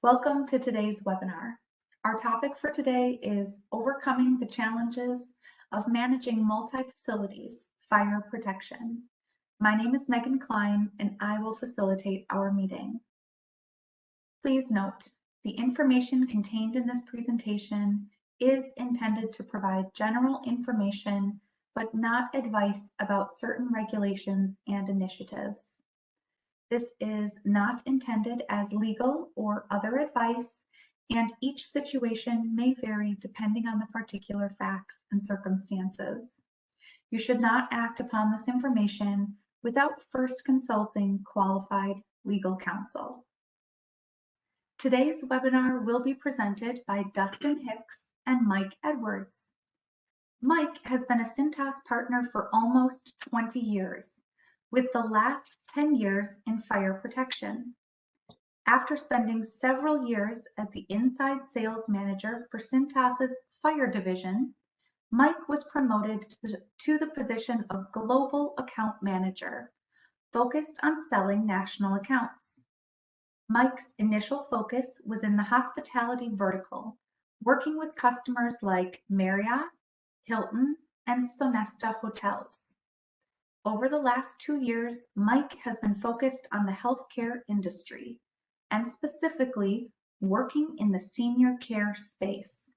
Welcome to today's webinar. Our topic for today is overcoming the challenges of managing multi-facilities fire protection. My name is Megan Klein and I will facilitate our meeting. Please note, the information contained in this presentation is intended to provide general information, but not advice about certain regulations and initiatives. This is not intended as legal or other advice, and each situation may vary depending on the particular facts and circumstances. You should not act upon this information without first consulting qualified legal counsel. Today's webinar will be presented by Dustin Hicks and Mike Edwards. Mike has been a Cintas partner for almost 20 years, with the last 10 years in fire protection. After spending several years as the inside sales manager for Cintas's fire division, Mike was promoted to the position of global account manager, focused on selling national accounts. Mike's initial focus was in the hospitality vertical, working with customers like Marriott, Hilton, and Sonesta hotels. Over the last 2 years, Mike has been focused on the healthcare industry, and specifically working in the senior care space.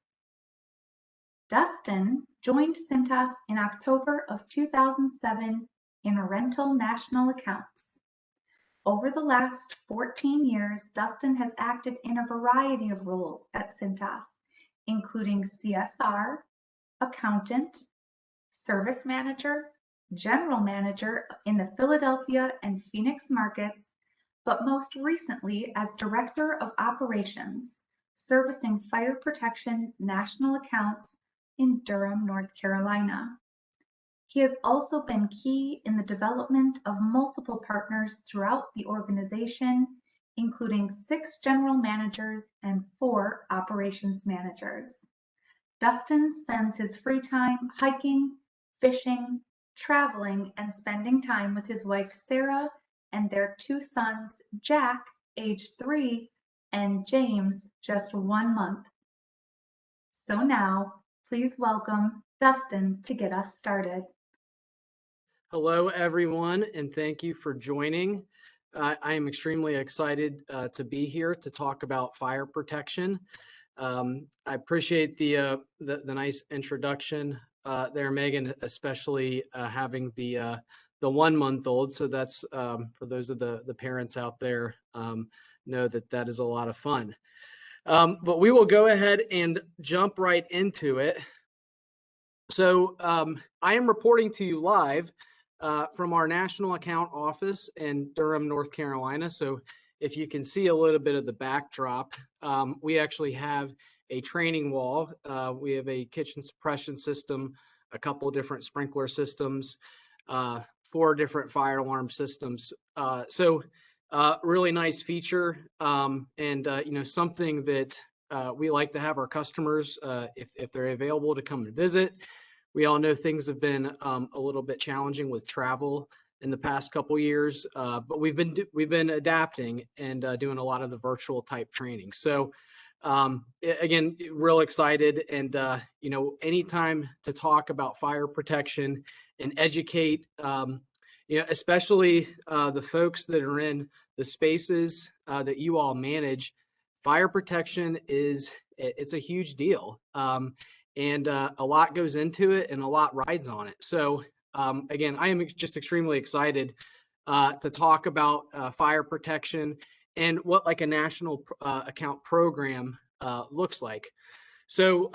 Dustin joined Cintas in October of 2007 in rental national accounts. Over the last 14 years, Dustin has acted in a variety of roles at Cintas, including CSR, accountant, service manager, general manager in the Philadelphia and Phoenix markets, but most recently as director of operations, servicing fire protection national accounts in Durham, North Carolina. He has also been key in the development of multiple partners throughout the organization, including 6 general managers and 4 operations managers. Dustin spends his free time hiking, fishing, traveling, and spending time with his wife Sarah and their 2 sons, Jack, age 3, and James, just 1 month. So now, please welcome Dustin to get us started. Hello, everyone, and thank you for joining. I am extremely excited to be here to talk about fire protection. I appreciate the nice introduction there, Megan, especially having the 1-month-old. So that's for those of the parents out there, know that is a lot of fun. But we will go ahead and jump right into it. So I am reporting to you live from our national account office in Durham, North Carolina. So if you can see a little bit of the backdrop, we actually have a training wall. We have a kitchen suppression system, a couple of different sprinkler systems, 4 different fire alarm systems. So really nice feature, and something that we like to have our customers, if they're available, to come and visit. We all know things have been a little bit challenging with travel in the past couple years, but we've been adapting and doing a lot of the virtual type training. So again, real excited, and anytime to talk about fire protection and educate, especially the folks that are in the spaces that you all manage. Fire protection it's a huge deal. And a lot goes into it and a lot rides on it. So again, I am just extremely excited to talk about fire protection and what like a national account program looks like. So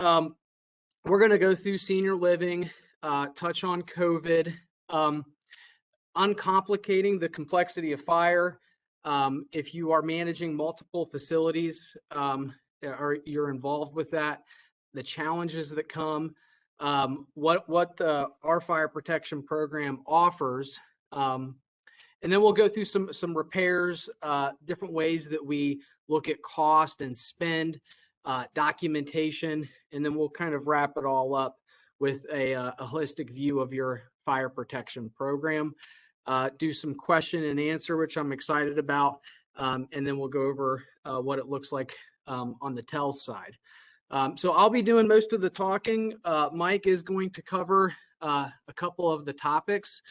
we're going to go through senior living, touch on COVID, uncomplicating the complexity of fire. If you are managing multiple facilities or you're involved with that, the challenges that come, what our fire protection program offers, and then we'll go through some repairs, different ways that we look at cost and spend, documentation, and then we'll kind of wrap it all up with a holistic view of your fire protection program. Do some question and answer, which I'm excited about. and then we'll go over what it looks like on the TELS side. So I'll be doing most of the talking. Mike is going to cover a couple of the topics.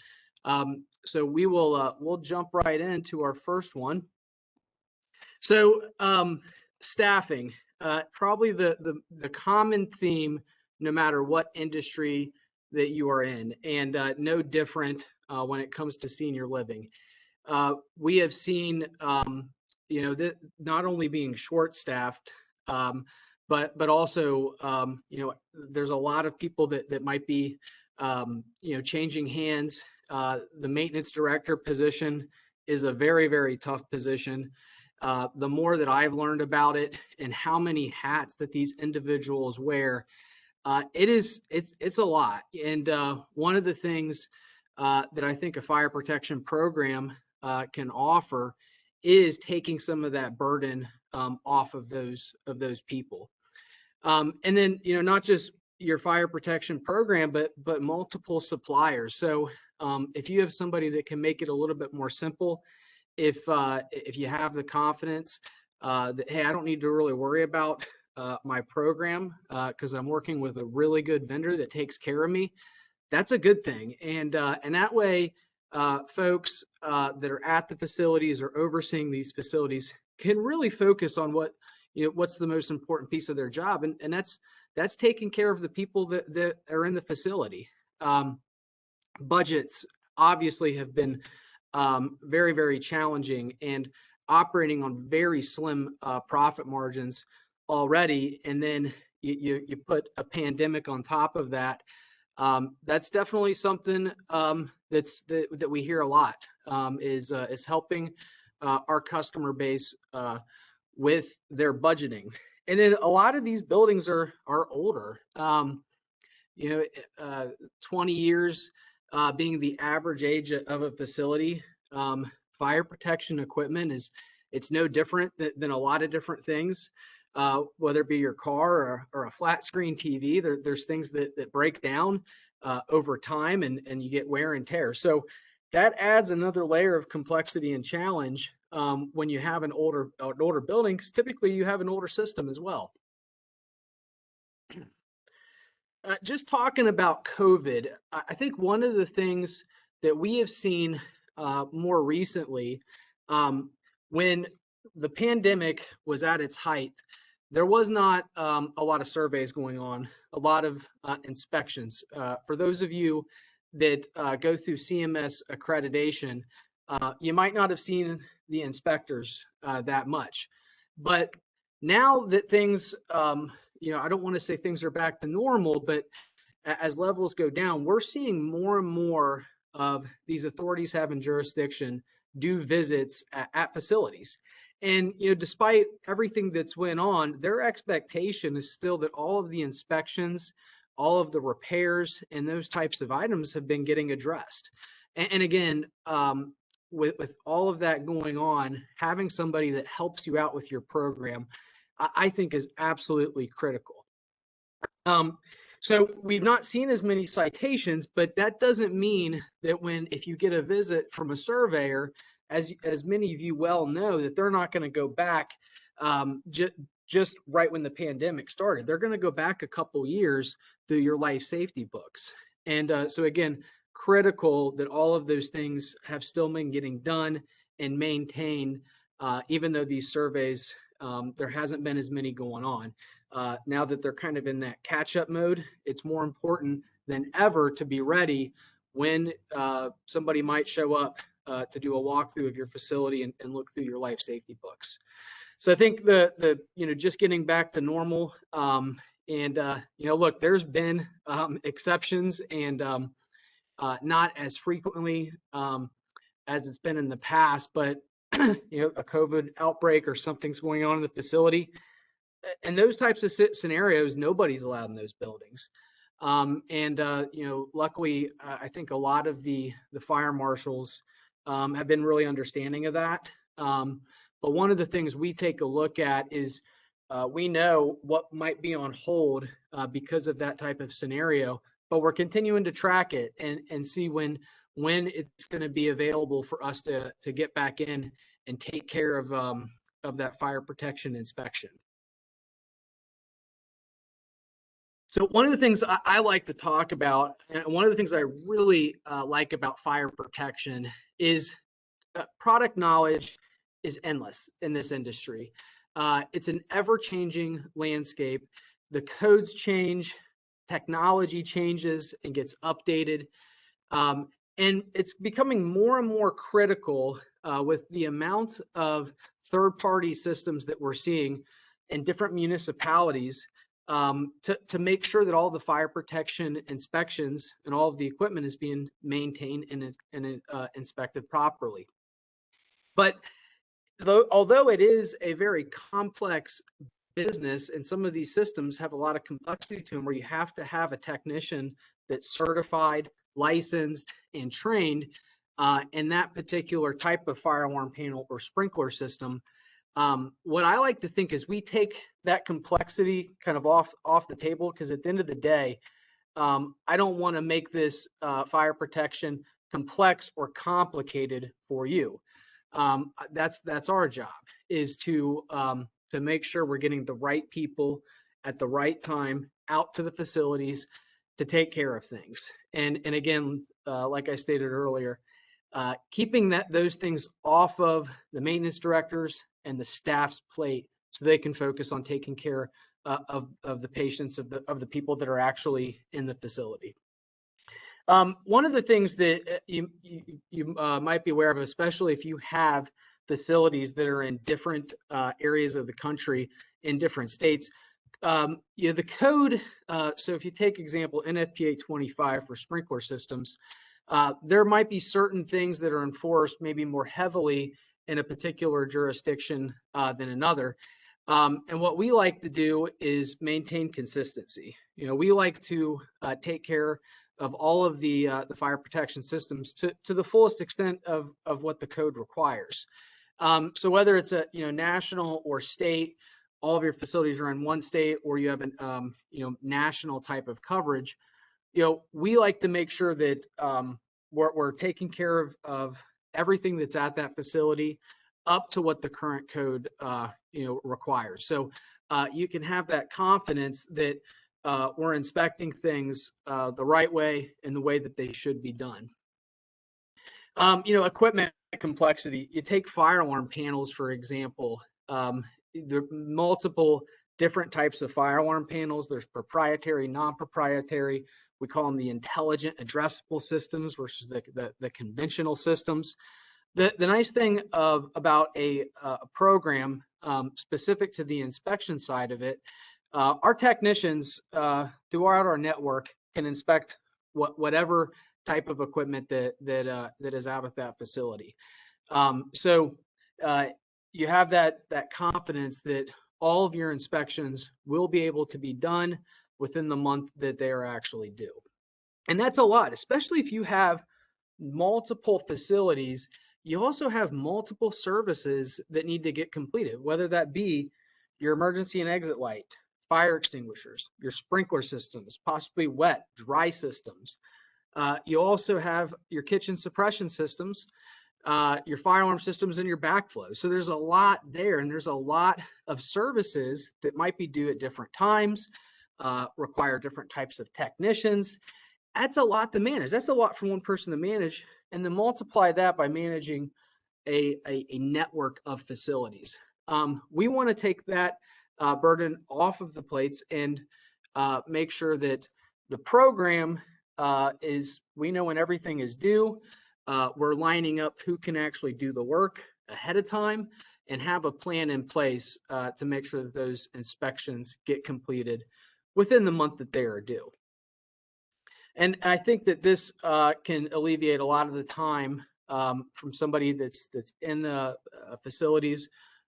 So we'll jump right into our first one. So staffing, probably the common theme, no matter what industry that you are in, and no different when it comes to senior living. We have seen, not only being short-staffed, but also, there's a lot of people that might be, changing hands. The maintenance director position is a very, very tough position. The more that I've learned about it and how many hats that these individuals wear, it's a lot. And one of the things that I think a fire protection program can offer is taking some of that burden off of those people. And then, not just your fire protection program, but multiple suppliers. So if you have somebody that can make it a little bit more simple, if you have the confidence that, hey, I don't need to really worry about my program because I'm working with a really good vendor that takes care of me, that's a good thing. And that way, folks that are at the facilities or overseeing these facilities can really focus on what's the most important piece of their job, and that's taking care of the people that are in the facility. Budgets obviously have been very, very challenging and operating on very slim profit margins already. And then you put a pandemic on top of that. That's definitely something that we hear a lot is helping our customer base with their budgeting. And then a lot of these buildings are older. 20 years being the average age of a facility. Fire protection equipment it's no different than a lot of different things. Whether it be your car or a flat screen TV, there's things that break down over time and you get wear and tear. So that adds another layer of complexity and challenge when you have an older building, because typically you have an older system as well. Just talking about COVID, I think one of the things that we have seen more recently, when the pandemic was at its height, there was not a lot of surveys going on, a lot of inspections. For those of you that go through CMS accreditation, you might not have seen the inspectors that much. But now that things, I don't want to say things are back to normal, but as levels go down, we're seeing more and more of these authorities having jurisdiction do visits at facilities. And, despite everything that's went on, their expectation is still that all of the inspections, all of the repairs, and those types of items have been getting addressed. And again, with all of that going on, having somebody that helps you out with your program, I think is absolutely critical. So we've not seen as many citations, but that doesn't mean that if you get a visit from a surveyor, as many of you well know, that they're not going to go back just right when the pandemic started. They're going to go back a couple years through your life safety books. And so again, critical that all of those things have still been getting done and maintained, even though these surveys, there hasn't been as many going on. Now that they're kind of in that catch-up mode, it's more important than ever to be ready when somebody might show up to do a walkthrough of your facility and look through your life safety books. So I think just getting back to normal, look, there's been exceptions and not as frequently as it's been in the past, but a COVID outbreak or something's going on in the facility. And those types of scenarios, nobody's allowed in those buildings. Luckily, I think a lot of the fire marshals have been really understanding of that. But one of the things we take a look at is we know what might be on hold because of that type of scenario, but we're continuing to track it and see when it's going to be available for us to get back in and take care of that fire protection inspection. So one of the things I like to talk about, and one of the things I really like about fire protection is product knowledge is endless in this industry. It's an ever-changing landscape. The codes change, technology changes and gets updated. And it's becoming more and more critical with the amount of third-party systems that we're seeing in different municipalities to make sure that all the fire protection inspections and all of the equipment is being maintained and inspected properly. But although it is a very complex business and some of these systems have a lot of complexity to them where you have to have a technician that's certified, licensed, and trained in that particular type of fire alarm panel or sprinkler system. What I like to think is we take that complexity kind of off the table, because at the end of the day, I don't want to make this fire protection complex or complicated for you. That's our job, is to make sure we're getting the right people at the right time out to the facilities to take care of things. And again, like I stated earlier, keeping those things off of the maintenance directors and the staff's plate so they can focus on taking care of the patients, of the people that are actually in the facility. One of the things that you might be aware of, especially if you have facilities that are in different areas of the country, in different states, the code, so if you take example NFPA 25 for sprinkler systems, there might be certain things that are enforced maybe more heavily in a particular jurisdiction than another. And what we like to do is maintain consistency. We like to take care of all of the fire protection systems to the fullest extent of what the code requires. So whether it's a national or state, all of your facilities are in one state, or you have an national type of coverage, we like to make sure that we're taking care of everything that's at that facility up to what the current code requires. So you can have that confidence that we're inspecting things the right way and the way that they should be done. Equipment complexity. You take fire alarm panels, for example. There are multiple different types of fire alarm panels. There's proprietary, non-proprietary. We call them the intelligent addressable systems versus the conventional systems. The nice thing about a program specific to the inspection side of it, our technicians throughout our network can inspect whatever type of equipment that is out at that facility. So you have that confidence that all of your inspections will be able to be done within the month that they are actually due. And that's a lot, especially if you have multiple facilities. You also have multiple services that need to get completed, whether that be your emergency and exit light, fire extinguishers, your sprinkler systems, possibly wet, dry systems. You also have your kitchen suppression systems, your fire alarm systems, and your backflow. So there's a lot there, and there's a lot of services that might be due at different times, require different types of technicians. That's a lot to manage. That's a lot for one person to manage, and then multiply that by managing a network of facilities. We want to take that burden off of the plates and make sure that the program we know when everything is due. We're lining up who can actually do the work ahead of time and have a plan in place to make sure that those inspections get completed within the month that they are due. And I think that this can alleviate a lot of the time from somebody that's in the facilities,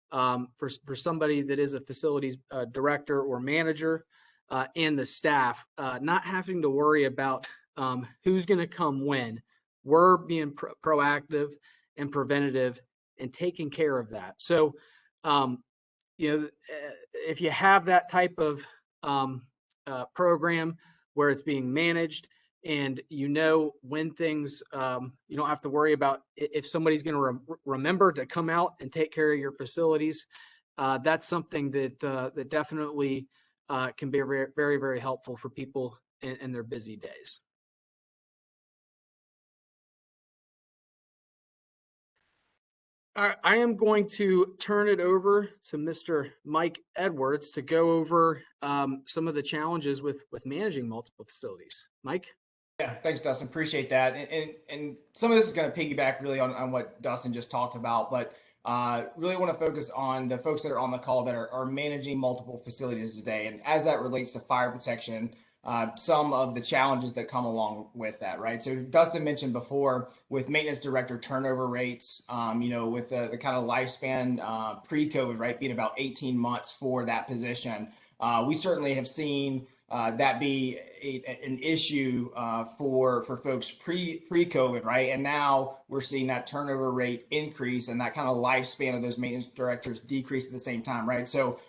for somebody that is a facilities director or manager, and the staff, not having to worry about who's going to come when. We're being proactive and preventative and taking care of that. So, if you have that type of program where it's being managed, and you know when things, you don't have to worry about if somebody's going to remember to come out and take care of your facilities. That's something that that definitely can be very, very, very helpful for people in their busy days. I am going to turn it over to Mr. Mike Edwards to go over some of the challenges with managing multiple facilities. Mike? Yeah, thanks, Dustin. Appreciate that. And some of this is going to piggyback really on what Dustin just talked about, but really want to focus on the folks that are on the call that are managing multiple facilities today. And as that relates to fire protection, some of the challenges that come along with that, right? So Dustin mentioned before with maintenance director turnover rates, with the kind of lifespan pre-COVID, right, being about 18 months for that position. We certainly have seen that be an issue for folks pre-COVID, right? And now we're seeing that turnover rate increase and that kind of lifespan of those maintenance directors decrease at the same time, right? So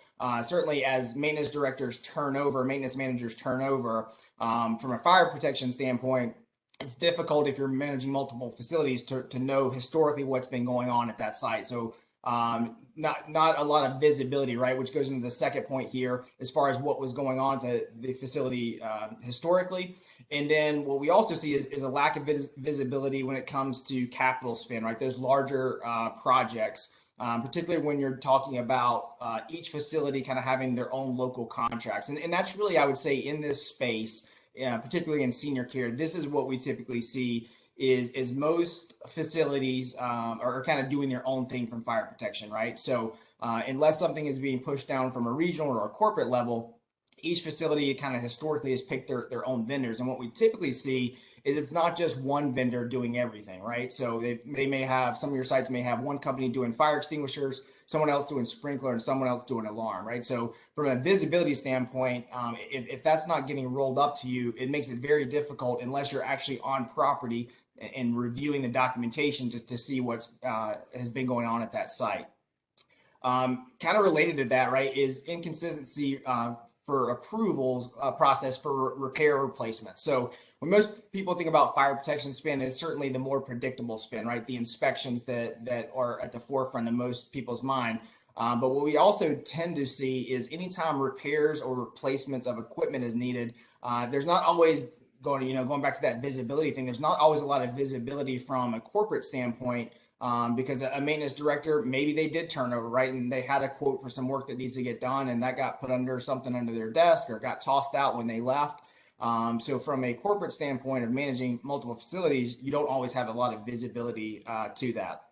certainly as maintenance managers turn over, from a fire protection standpoint, it's difficult if you're managing multiple facilities to know historically what's been going on at that site. So not a lot of visibility, right? Which goes into the second point here, as far as what was going on to the facility historically. And then what we also see is a lack of visibility when it comes to capital spend, right? Those larger projects, particularly when you're talking about each facility kind of having their own local contracts. And that's really, I would say, in this space, particularly in senior care, this is what we typically see is most facilities are kind of doing their own thing from fire protection, right? So unless something is being pushed down from a regional or a corporate level, each facility kind of historically has picked their own vendors. And what we typically see is it's not just one vendor doing everything, right? So they may have, some of your sites may have one company doing fire extinguishers, someone else doing sprinkler, and someone else doing alarm, right? So from a visibility standpoint, if that's not getting rolled up to you, it makes it very difficult unless you're actually on property and reviewing the documentation to see what's has been going on at that site. Kind of related to that, right, is inconsistency for approvals process for repair or replacement. So when most people think about fire protection spend, it's certainly the more predictable spend, right? The inspections that are at the forefront of most people's mind. But what we also tend to see is anytime repairs or replacements of equipment is needed, there's not always going back to that visibility thing, there's not always a lot of visibility from a corporate standpoint because a maintenance director, maybe they did turnover, right? And they had a quote for some work that needs to get done and that got put under their desk or got tossed out when they left. So from a corporate standpoint of managing multiple facilities, you don't always have a lot of visibility to that.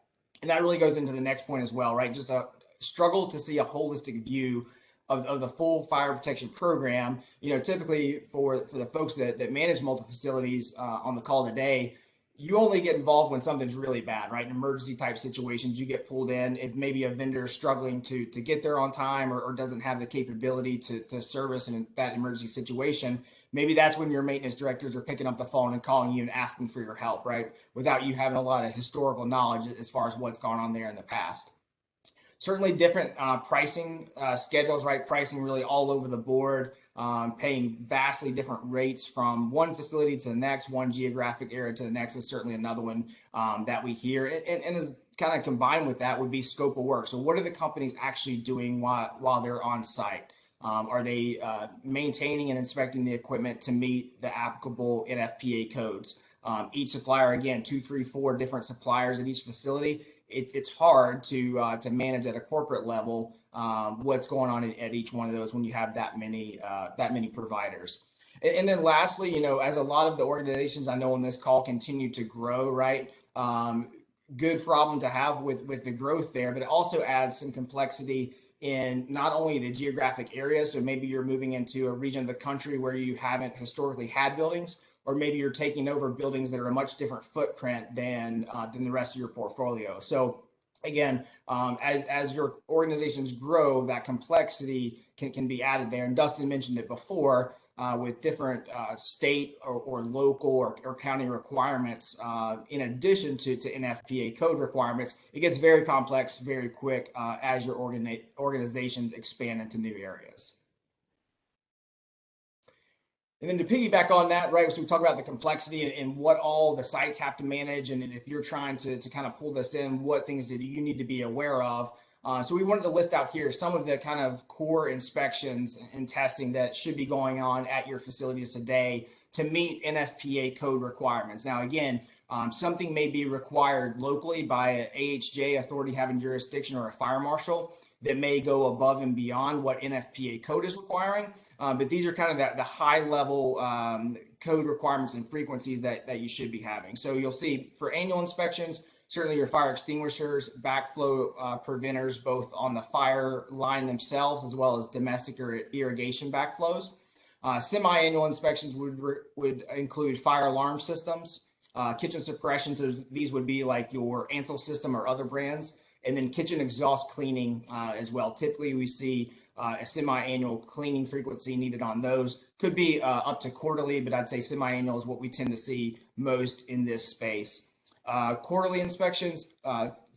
And that really goes into the next point as well, right? Just a struggle to see a holistic view of the full fire protection program. Typically for the folks that manage multiple facilities on the call today, you only get involved when something's really bad, right? In emergency type situations, you get pulled in. If maybe a vendor is struggling to get there on time or doesn't have the capability to service in that emergency situation, maybe that's when your maintenance directors are picking up the phone and calling you and asking for your help, right? Without you having a lot of historical knowledge as far as what's gone on there in the past. Certainly different pricing schedules, right? Pricing really all over the board, paying vastly different rates from one facility to the next, one geographic area to the next is certainly another one that we hear. And as kind of combined with that would be scope of work. So what are the companies actually doing while they're on site? Are they maintaining and inspecting the equipment to meet the applicable NFPA codes? Each supplier, again, 2, 3, 4 different suppliers at each facility. It's hard to manage at a corporate level what's going on at each one of those when you have that many providers. And then lastly, as a lot of the organizations I know on this call continue to grow, right? Good problem to have with the growth there, but it also adds some complexity in not only the geographic area. So maybe you're moving into a region of the country where you haven't historically had buildings, or maybe you're taking over buildings that are a much different footprint than the rest of your portfolio. So again, as your organizations grow, that complexity can be added there. And Dustin mentioned it before with different state or local or county requirements, in addition to NFPA code requirements. It gets very complex very quick as your organizations expand into new areas. And then to piggyback on that, right, so we talk about the complexity and what all the sites have to manage. And if you're trying to kind of pull this in, what things do you need to be aware of? So we wanted to list out here some of the kind of core inspections and testing that should be going on at your facilities today to meet NFPA code requirements. Now, again, something may be required locally by an AHJ, authority having jurisdiction, or a fire marshal that may go above and beyond what NFPA code is requiring. But these are kind of the high level code requirements and frequencies that you should be having. So you'll see for annual inspections, certainly your fire extinguishers, backflow preventers, both on the fire line themselves, as well as domestic or irrigation backflows. Semi-annual inspections would include fire alarm systems, kitchen suppression. So these would be like your Ansel system or other brands. And then kitchen exhaust cleaning as well. Typically, we see a semi-annual cleaning frequency needed on those. Could be up to quarterly, but I'd say semi-annual is what we tend to see most in this space. Quarterly inspections,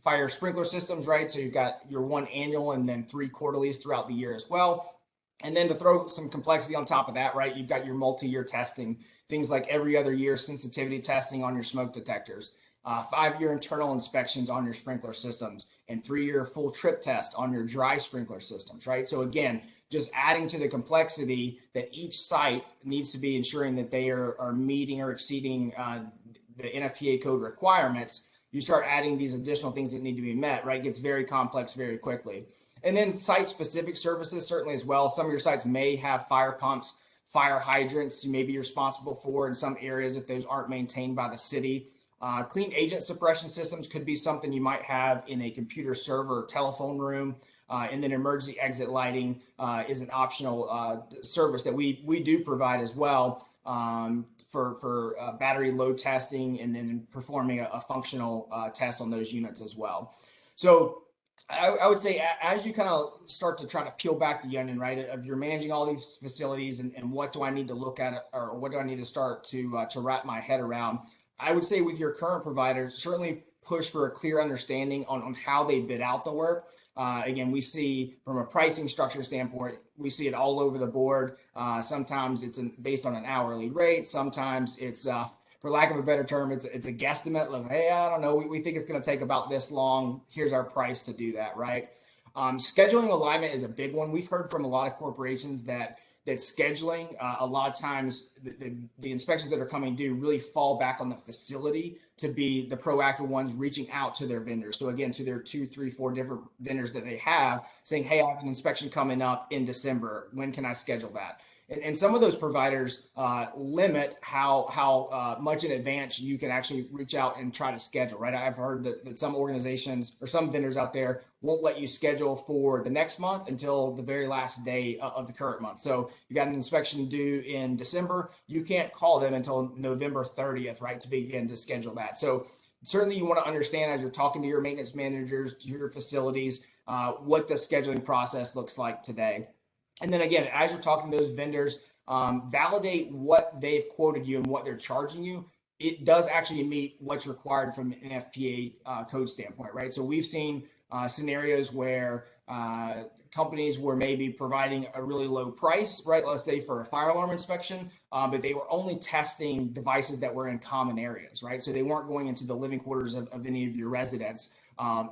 fire sprinkler systems, right? So you've got your one annual and then 3 quarterlies throughout the year as well. And then to throw some complexity on top of that, right, you've got your multi-year testing, things like every other year sensitivity testing on your smoke detectors. 5-year internal inspections on your sprinkler systems, and 3-year full trip test on your dry sprinkler systems, right? So again, just adding to the complexity that each site needs to be ensuring that they are meeting or exceeding the NFPA code requirements. You start adding these additional things that need to be met, right? It gets very complex very quickly. And then site-specific services certainly as well. Some of your sites may have fire pumps, fire hydrants you may be responsible for in some areas if those aren't maintained by the city. Clean agent suppression systems could be something you might have in a computer server or telephone room. And then emergency exit lighting is an optional service that we do provide as well for battery load testing and then performing a functional test on those units as well. So I would say as you kind of start to try to peel back the onion, right, of you're managing all these facilities and what do I need to look at or what do I need to start to wrap my head around, I would say with your current providers, certainly push for a clear understanding on how they bid out the work. Again, we see from a pricing structure standpoint, we see it all over the board. Sometimes it's based on an hourly rate. Sometimes it's, for lack of a better term, it's a guesstimate. Like, hey, I don't know, we think it's going to take about this long. Here's our price to do that, right? Scheduling alignment is a big one. We've heard from a lot of corporations that scheduling, a lot of times the inspections that are coming due really fall back on the facility to be the proactive ones reaching out to their vendors. So again, to their 2, 3, 4 different vendors that they have saying, hey, I have an inspection coming up in December. When can I schedule that? And some of those providers limit how much in advance you can actually reach out and try to schedule, right? I've heard that some organizations or some vendors out there won't let you schedule for the next month until the very last day of the current month. So you got an inspection due in December, you can't call them until November 30th, right, to begin to schedule that. So certainly you want to understand as you're talking to your maintenance managers, to your facilities, what the scheduling process looks like today. And then again, as you're talking to those vendors, validate what they've quoted you and what they're charging you. It does actually meet what's required from an NFPA code standpoint, right? So we've seen scenarios where companies were maybe providing a really low price, right? Let's say for a fire alarm inspection, but they were only testing devices that were in common areas, right? So they weren't going into the living quarters of any of your residents.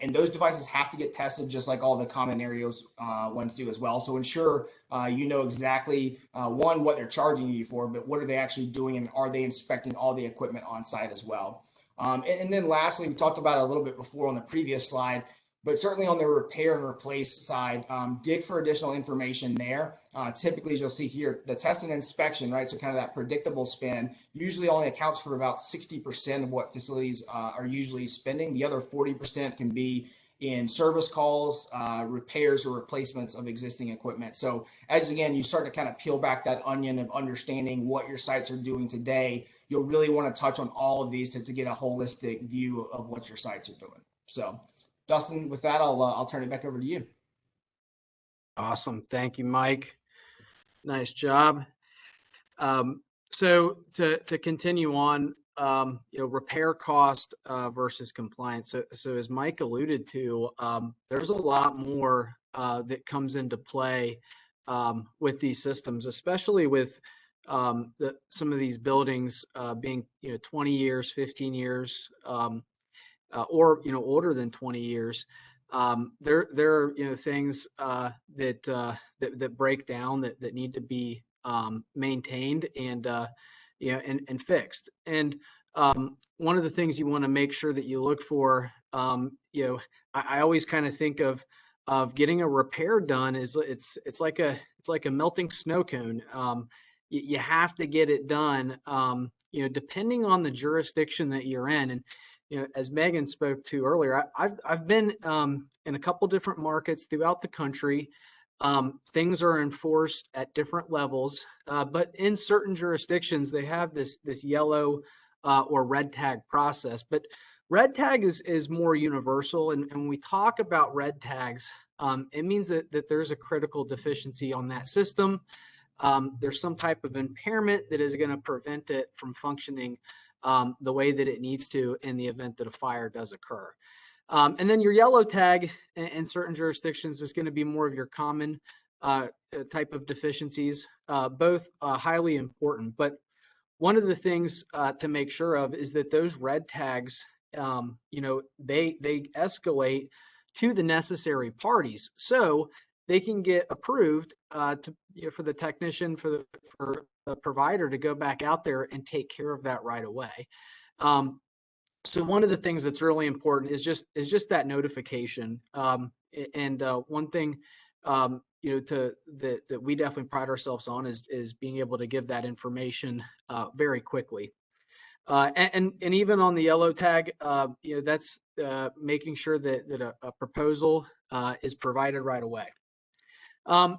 And those devices have to get tested just like all the common areas ones do as well. So ensure you know exactly, one, what they're charging you for, but what are they actually doing and are they inspecting all the equipment on site as well? And then lastly, we talked about it a little bit before on the previous slide, but certainly on the repair and replace side, dig for additional information there. Typically, as you'll see here, the test and inspection, right? So kind of that predictable spend usually only accounts for about 60% of what facilities are usually spending. The other 40% can be in service calls, repairs or replacements of existing equipment. So as again, you start to kind of peel back that onion of understanding what your sites are doing today, you'll really want to touch on all of these to get a holistic view of what your sites are doing. So Dustin, with that, I'll turn it back over to you. Awesome. Thank you, Mike. Nice job. So to continue on, repair cost versus compliance. So as Mike alluded to, there's a lot more that comes into play with these systems, especially with some of these buildings being 20 years, 15 years, or older than 20 years. There are things that break down that need to be maintained and and fixed. And one of the things you want to make sure that you look for, I always kind of think of getting a repair done is it's like a melting snow cone. You have to get it done, depending on the jurisdiction that you're in. And as Megan spoke to earlier, I've been in a couple different markets throughout the country. Things are enforced at different levels, but in certain jurisdictions they have this yellow or red tag process. But red tag is more universal, and when we talk about red tags, it means that there's a critical deficiency on that system. There's some type of impairment that is going to prevent it from functioning the way that it needs to in the event that a fire does occur. And then your yellow tag in certain jurisdictions is going to be more of your common type of deficiencies, both highly important. But one of the things to make sure of is that those red tags, they escalate to the necessary parties, so they can get approved for the technician, for the provider to go back out there and take care of that right away. So one of the things that's really important is just that notification. And one thing that we definitely pride ourselves on is being able to give that information very quickly. And even on the yellow tag, that's making sure that a proposal is provided right away.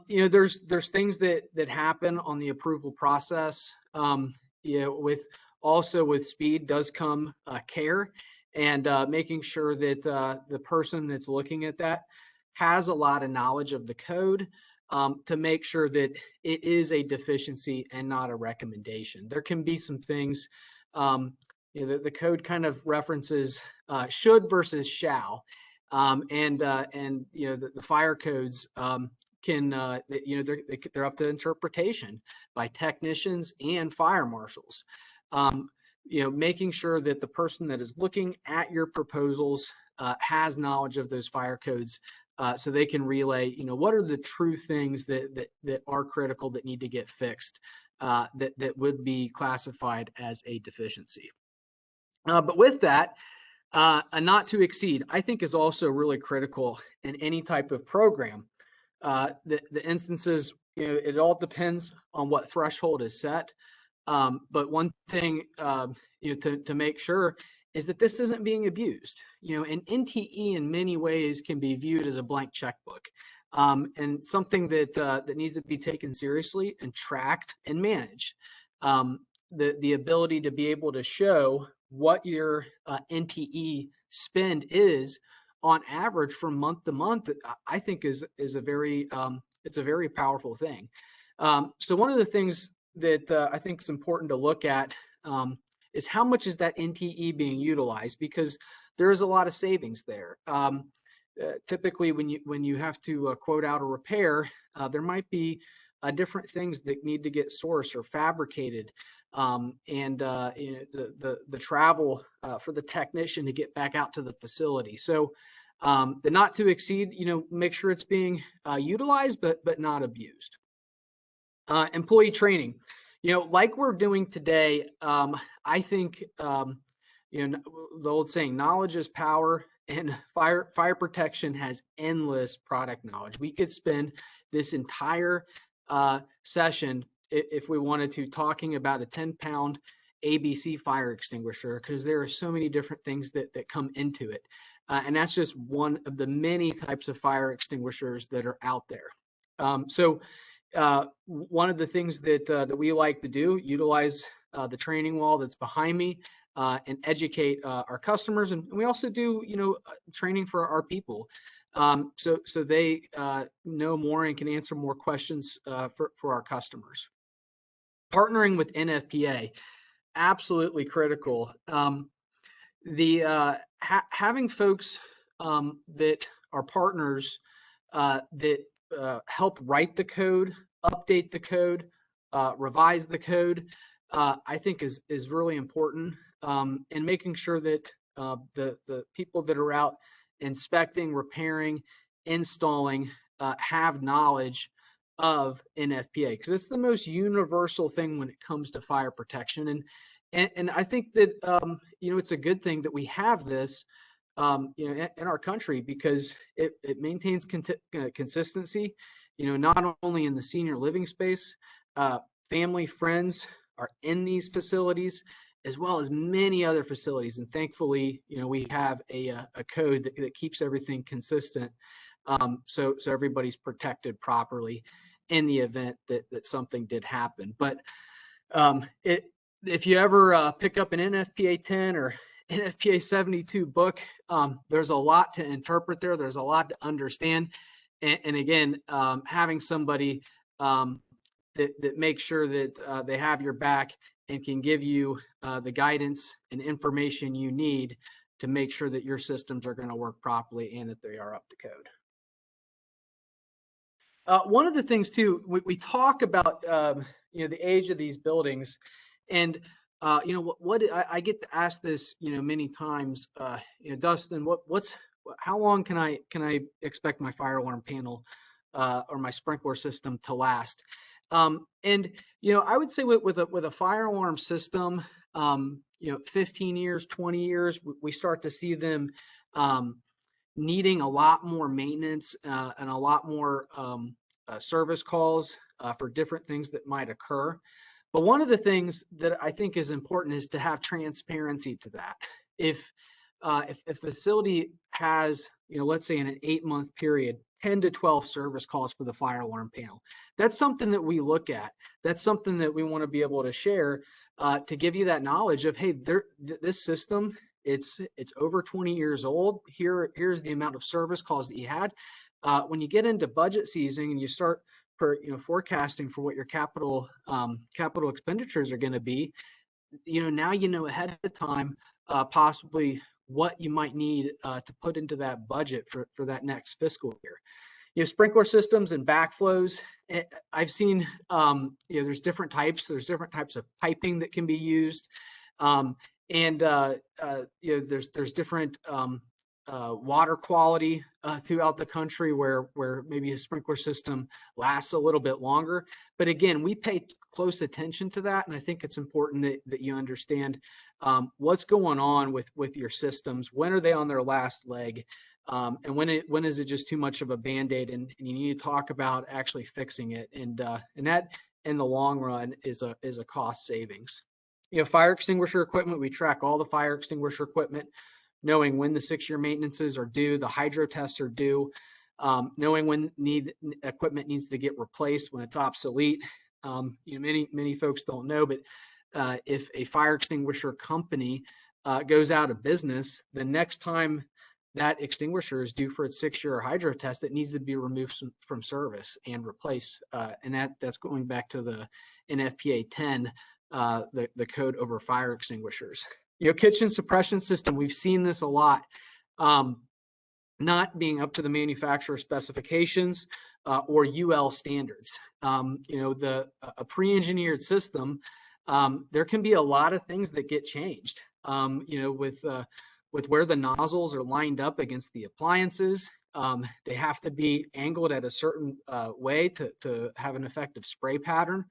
There's things that happen on the approval process. With speed does come care, and making sure that the person that's looking at that has a lot of knowledge of the code to make sure that it is a deficiency and not a recommendation. There can be some things, the code kind of references should versus shall, and the fire codes they're up to interpretation by technicians and fire marshals. Making sure that the person that is looking at your proposals has knowledge of those fire codes, so they can relay, what are the true things that are critical that need to get fixed, that would be classified as a deficiency. But with that, a not to exceed, I think, is also really critical in any type of program. The instances, it all depends on what threshold is set. But one thing, to make sure is that this isn't being abused. An NTE in many ways can be viewed as a blank checkbook, and something that needs to be taken seriously and tracked and managed. The ability to be able to show what your NTE spend is on average from month to month, I think is a very it's a very powerful thing. So one of the things that I think is important to look at is how much is that NTE being utilized, because there is a lot of savings there. Typically, when you have to quote out a repair, there might be different things that need to get sourced or fabricated, and the travel for the technician to get back out to the facility. So the not to exceed, make sure it's being utilized, but not abused. Employee training, like we're doing today. I think, the old saying, knowledge is power, and fire protection has endless product knowledge. We could spend this entire session, if we wanted to, talking about a 10-pound ABC fire extinguisher, because there are so many different things that come into it. And that's just one of the many types of fire extinguishers that are out there. So one of the things that we like to do, utilize the training wall that's behind me, and educate our customers. And we also do, training for our people, so they know more and can answer more questions for our customers. Partnering with NFPA, absolutely critical. Having folks that are partners that help write the code, update the code, revise the code, I think is really important, and making sure that the people that are out inspecting, repairing, installing have knowledge of NFPA, because it's the most universal thing when it comes to fire protection. And I think that it's a good thing that we have this in our country, because it maintains consistency, not only in the senior living space, family, friends are in these facilities, as well as many other facilities. And thankfully, we have a code that keeps everything consistent. So everybody's protected properly in the event that something did happen. But if you ever pick up an NFPA 10 or NFPA 72 book, there's a lot to interpret there. There's a lot to understand. And again, having somebody that makes sure that they have your back and can give you the guidance and information you need to make sure that your systems are going to work properly and that they are up to code. One of the things too, we talk about the age of these buildings, and what I get to ask this many times. Dustin, how long can I expect my fire alarm panel or my sprinkler system to last? And I would say with a fire alarm system, 15 years, 20 years, we start to see them needing a lot more maintenance and a lot more service calls for different things that might occur. But one of the things that I think is important is to have transparency to that. If a facility has, let's say in an 8-month period, 10 to 12 service calls for the fire alarm panel, that's something that we look at. That's something that we want to be able to share to give you that knowledge of, hey, this system, it's over 20 years old. Here's the amount of service calls that you had. When you get into budget season and you start forecasting for what your capital expenditures are going to be, now ahead of time possibly what you might need to put into that budget for that next fiscal year. Sprinkler systems and backflows, I've seen there's different types. There's different types of piping that can be used, and there's different water quality throughout the country where maybe a sprinkler system lasts a little bit longer. But again, we pay close attention to that, and I think it's important that you understand what's going on with your systems. When are they on their last leg? And when is it just too much of a Band-Aid, and you need to talk about actually fixing it, and that in the long run is a cost savings. Fire extinguisher equipment, we track all the fire extinguisher equipment, knowing when the 6-year maintenances are due, the hydro tests are due, knowing when equipment needs to get replaced when it's obsolete. Many folks don't know, but if a fire extinguisher company goes out of business, the next time that extinguisher is due for its 6-year hydro test, it needs to be removed from service and replaced. And that's going back to the NFPA 10, the code over fire extinguishers. Kitchen suppression system, we've seen this a lot, not being up to the manufacturer specifications or UL standards. A pre-engineered system, there can be a lot of things that get changed. With where the nozzles are lined up against the appliances, they have to be angled at a certain way to have an effective spray pattern.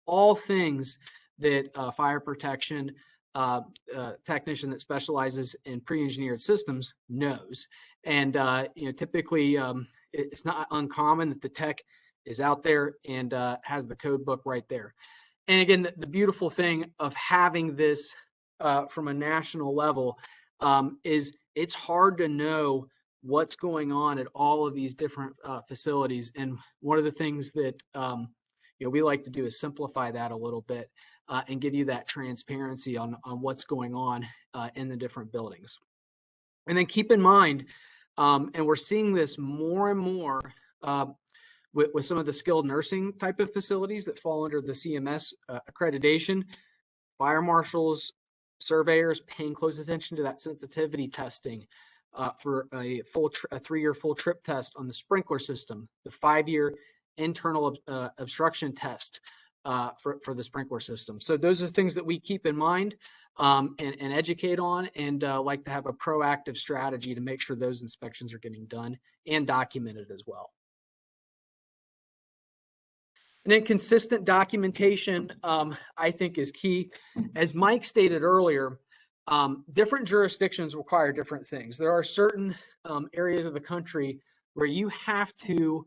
All things that fire protection technician that specializes in pre-engineered systems knows. And typically it's not uncommon that the tech is out there and has the code book right there. And again, the beautiful thing of having this from a national level is it's hard to know what's going on at all of these different facilities. And one of the things that we like to do is simplify that a little bit and give you that transparency on what's going on in the different buildings. And then keep in mind, and we're seeing this more and more with some of the skilled nursing type of facilities that fall under the CMS accreditation, fire marshals, surveyors paying close attention to that sensitivity testing for a 3-year full trip test on the sprinkler system, the 5-year internal obstruction test for the sprinkler system. So those are things that we keep in mind and educate on, and like to have a proactive strategy to make sure those inspections are getting done and documented as well. And then consistent documentation, I think, is key. As Mike stated earlier, different jurisdictions require different things. There are certain areas of the country where you have to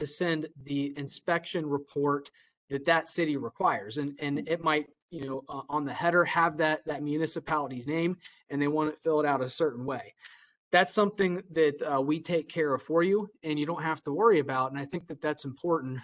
send the inspection report that city requires, and it might, on the header have that municipality's name, and they want to fill it out a certain way. That's something that we take care of for you, and you don't have to worry about. And I think that that's important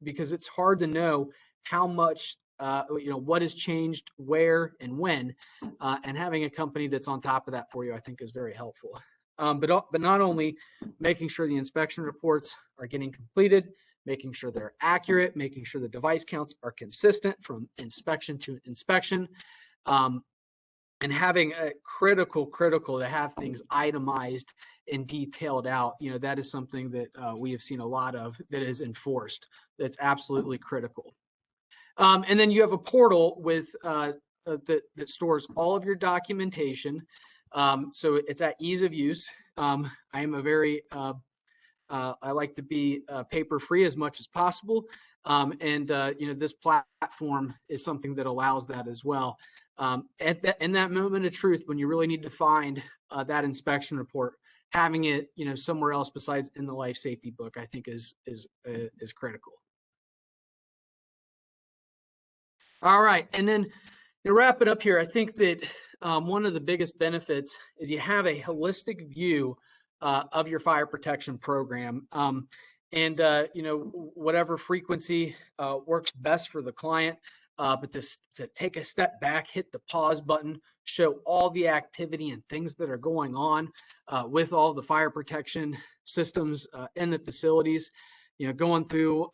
because it's hard to know how much, what has changed, where, and when. And having a company that's on top of that for you, I think, is very helpful. But not only making sure the inspection reports are getting completed, making sure they're accurate, making sure the device counts are consistent from inspection to inspection. And having a critical to have things itemized and detailed out, that is something that we have seen a lot of that is enforced. That's absolutely critical. And then you have a portal with that stores all of your documentation. So it's at ease of use. I am a very, I like to be paper free as much as possible. And this platform is something that allows that as well. In that moment of truth, when you really need to find that inspection report, having it, somewhere else besides in the life safety book, I think is critical. All right, and then to wrap it up here, I think that one of the biggest benefits is you have a holistic view of your fire protection program, and whatever frequency works best for the client. But to take a step back, hit the pause button, show all the activity and things that are going on with all the fire protection systems in the facilities, going through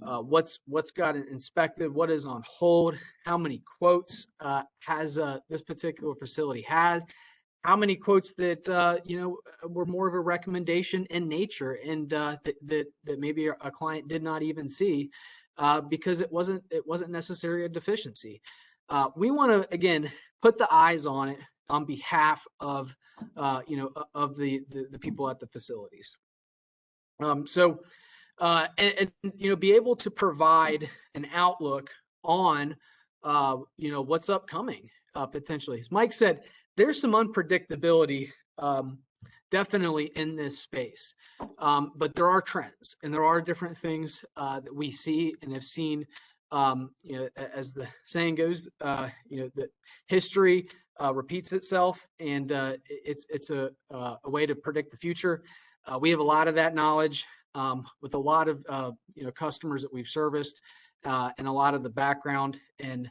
what's got inspected, what is on hold, how many quotes has this particular facility had, how many quotes that were more of a recommendation in nature, and that maybe a client did not even see. Because it wasn't necessarily a deficiency. We want to, again, put the eyes on it on behalf of of the people at the facilities. And be able to provide an outlook on what's upcoming potentially. As Mike said, there's some unpredictability definitely in this space. But there are trends and there are different things that we see and have seen, as the saying goes, that history repeats itself, and it's a way to predict the future. We have a lot of that knowledge with a lot of customers that we've serviced, and a lot of the background and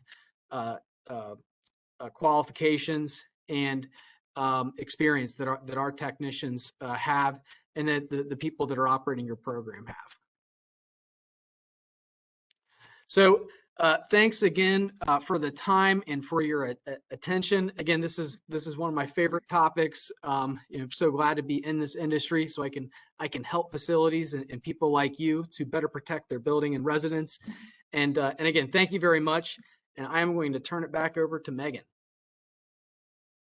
qualifications and experience that our technicians have, and that the people that are operating your program have. So thanks again for the time and for your attention. Again, this is one of my favorite topics. I'm so glad to be in this industry so I can help facilities and people like you to better protect their building and residents. And again, thank you very much. And I'm going to turn it back over to Megan.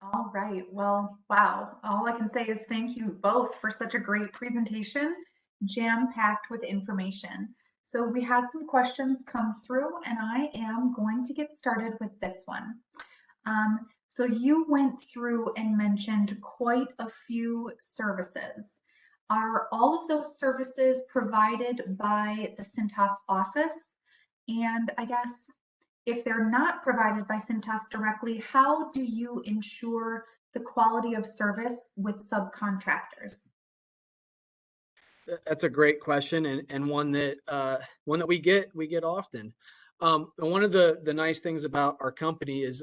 All right. Well, wow. All I can say is thank you both for such a great presentation, jam-packed with information. So we had some questions come through, and I am going to get started with this one. So you went through and mentioned quite a few services. Are all of those services provided by the Cintas office? And I guess, if they're not provided by Cintas directly, how do you ensure the quality of service with subcontractors? That's a great question, and one that we get often. And one of the nice things about our company is,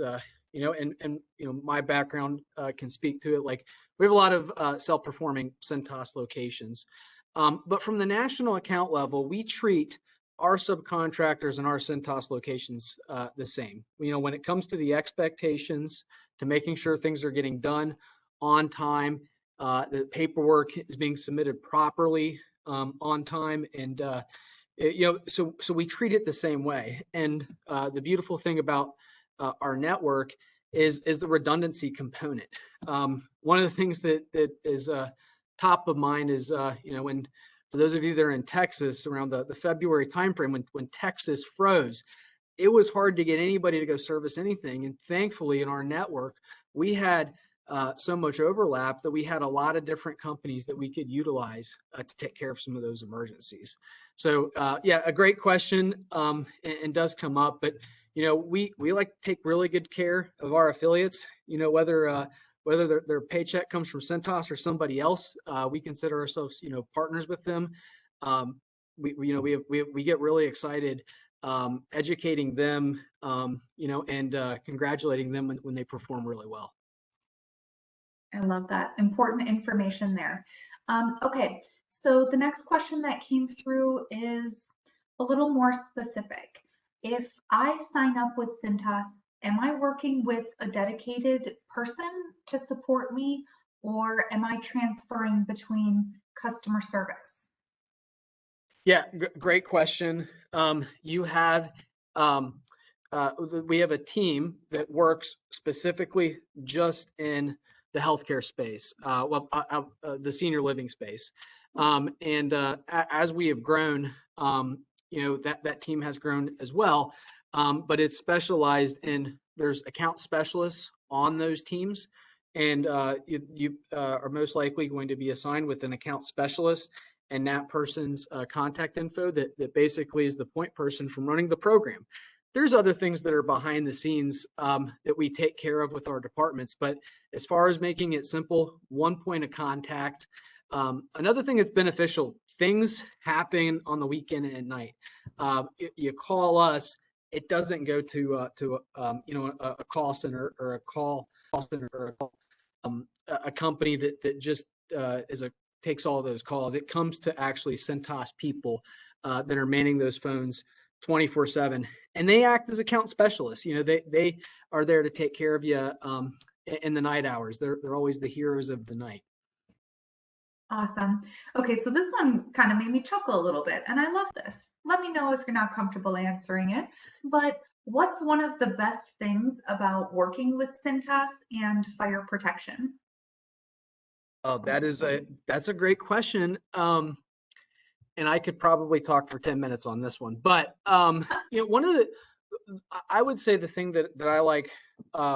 my background can speak to it. Like, we have a lot of self-performing Cintas locations, but from the national account level, we treat our subcontractors and our Cintas locations the same. When it comes to the expectations, to making sure things are getting done on time, the paperwork is being submitted properly on time, and So we treat it the same way. And the beautiful thing about our network is the redundancy component. One of the things that is top of mind is, when, for those of you that are in Texas around the February timeframe, when Texas froze, it was hard to get anybody to go service anything. And thankfully in our network, we had so much overlap that we had a lot of different companies that we could utilize to take care of some of those emergencies. So yeah, a great question, and does come up, but we like to take really good care of our affiliates, whether their paycheck comes from Cintas or somebody else. We consider ourselves, partners with them. We get really excited educating them, and congratulating them when they perform really well. I love that. Important information there. Okay, so the next question that came through is a little more specific. If I sign up with Cintas, am I working with a dedicated person to support me, or am I transferring between customer service? Yeah, great question. We have a team that works specifically just in the healthcare space, the senior living space. And as we have grown, that team has grown as well, but it's specialized in, there's account specialists on those teams, and you are most likely going to be assigned with an account specialist and that person's contact info that basically is the point person from running the program. There's other things that are behind the scenes that we take care of with our departments, but as far as making it simple, one point of contact. Another thing that's beneficial, things happen on the weekend and at night. You call us, it doesn't go to a call center or a company that just takes all those calls. It comes to actually Cintas people that are manning those phones 24/7, and they act as account specialists. They are there to take care of you in the night hours. They're always the heroes of the night. Awesome. Okay, so this one kind of made me chuckle a little bit, and I love this. Let me know if you're not comfortable answering it, but what's one of the best things about working with Cintas and fire protection? Oh, that's a great question. And I could probably talk for 10 minutes on this one, but I would say the thing that I like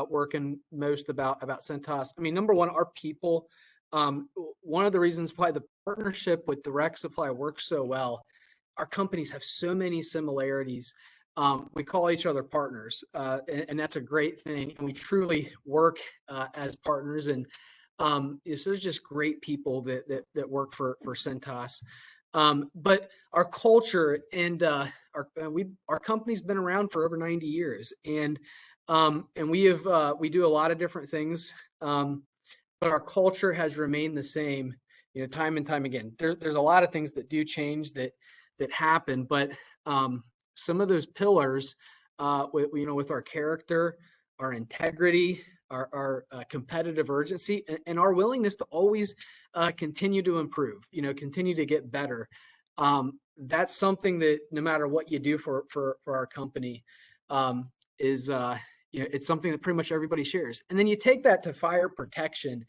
working most about Cintas, I mean, number one, our people. One of the reasons why the partnership with Direct Supply works so well, our companies have so many similarities. We call each other partners, and that's a great thing. And we truly work as partners, and there's just great people that work for Cintas. But our culture and our company's been around for over 90 years, and we do a lot of different things. But our culture has remained the same, time and time again. There's a lot of things that do change that happen, but some of those pillars, with our character, our integrity, our competitive urgency, and our willingness to always continue to improve, continue to get better. That's something that no matter what you do for our company, is it's something that pretty much everybody shares. And then you take that to fire protection,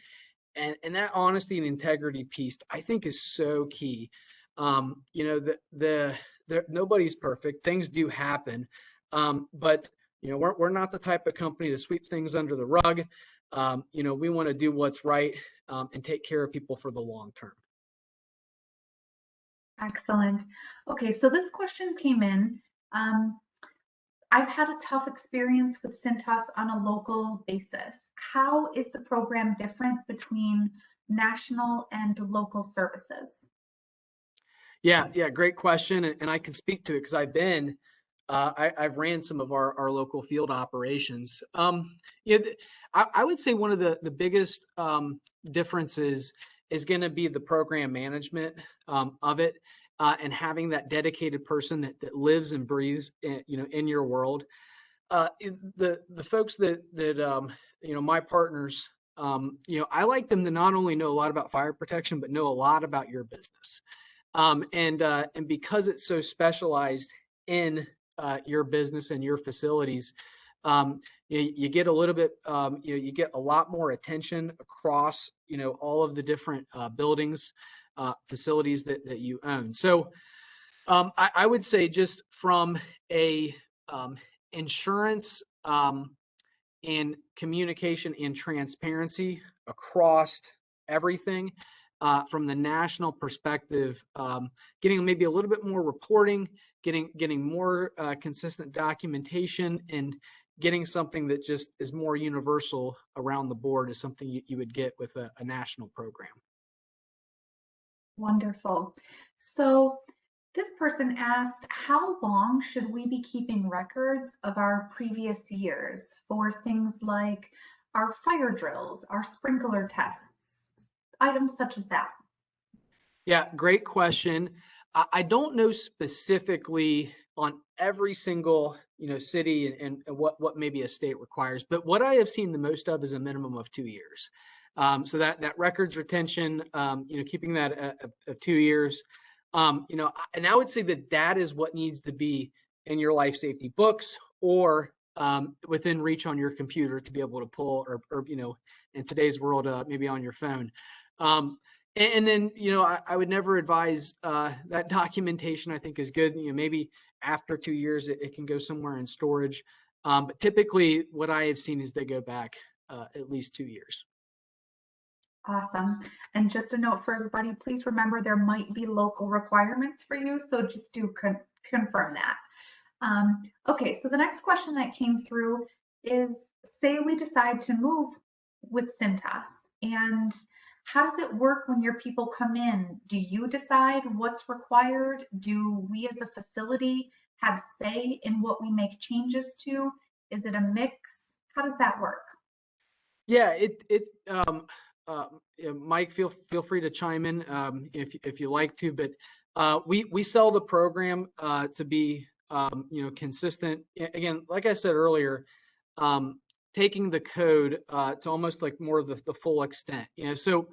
and that honesty and integrity piece, I think, is so key. Nobody's perfect. Things do happen, but we're not the type of company to sweep things under the rug. We want to do what's right and take care of people for the long term. Excellent. Okay, so this question came in. I've had a tough experience with Cintas on a local basis. How is the program different between national and local services? Yeah, great question, and I can speak to it because I've ran some of our local field operations. I would say one of the biggest differences is going to be the program management of it, and having that dedicated person that lives and breathes in your world. The folks that my partners, I like them to not only know a lot about fire protection, but know a lot about your business. And because it's so specialized in your business and your facilities, you get a little bit, you get a lot more attention across, all of the different buildings, facilities that you own. So I would say just from a insurance and communication and transparency across everything, from the national perspective, getting maybe a little bit more reporting, getting more consistent documentation, and getting something that just is more universal around the board is something you would get with a national program. Wonderful. So this person asked, how long should we be keeping records of our previous years for things like our fire drills, our sprinkler tests, items such as that? Yeah, great question. I don't know specifically on every single, city and what maybe a state requires, but what I have seen the most of is a minimum of 2 years. So that records retention, keeping that of 2 years, and I would say that is what needs to be in your life safety books or within reach on your computer to be able to pull or in today's world, maybe on your phone. And then, I would never advise that documentation. I think is good. Maybe after 2 years, it can go somewhere in storage. But typically what I have seen is they go back at least 2 years. Awesome. And just a note for everybody, please remember there might be local requirements for you. So just do confirm that. Okay, so the next question that came through is, say we decide to move with Cintas, and how does it work when your people come in? Do you decide what's required? Do we as a facility have say in what we make changes to? Is it a mix? How does that work? Yeah, Mike, feel free to chime in if you like to, but we sell the program to be consistent. Again, like I said earlier, taking the code to almost like more of the full extent. So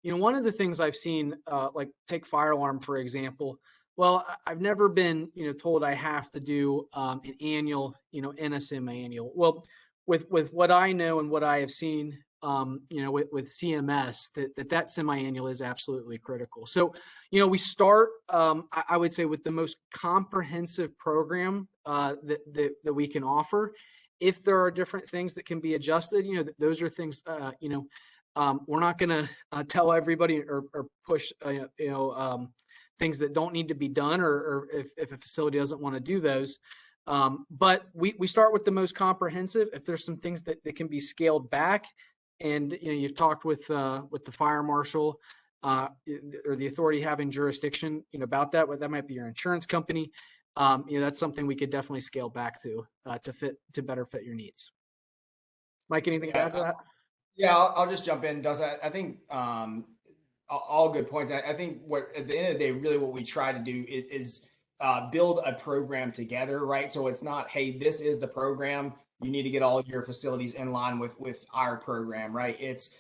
one of the things I've seen, like take fire alarm for example. Well, I've never been told I have to do an annual NSM manual. Well, with what I know and what I have seen, with CMS, that semi-annual is absolutely critical. So, we start, I would say, with the most comprehensive program that we can offer. If there are different things that can be adjusted, those are things, we're not going to tell everybody or push, things that don't need to be done, or if a facility doesn't want to do those. But we start with the most comprehensive. If there's some things that can be scaled back, and you've talked with the fire marshal or the authority having jurisdiction about that, that might be your insurance company. That's something we could definitely scale back to better fit your needs. Mike, anything to add to that? Yeah, I'll just jump in, Dustin. I think all good points. I think what at the end of the day, really what we try to do is build a program together, right? So it's not, hey, this is the program. You need to get all your facilities in line with our program, right? It's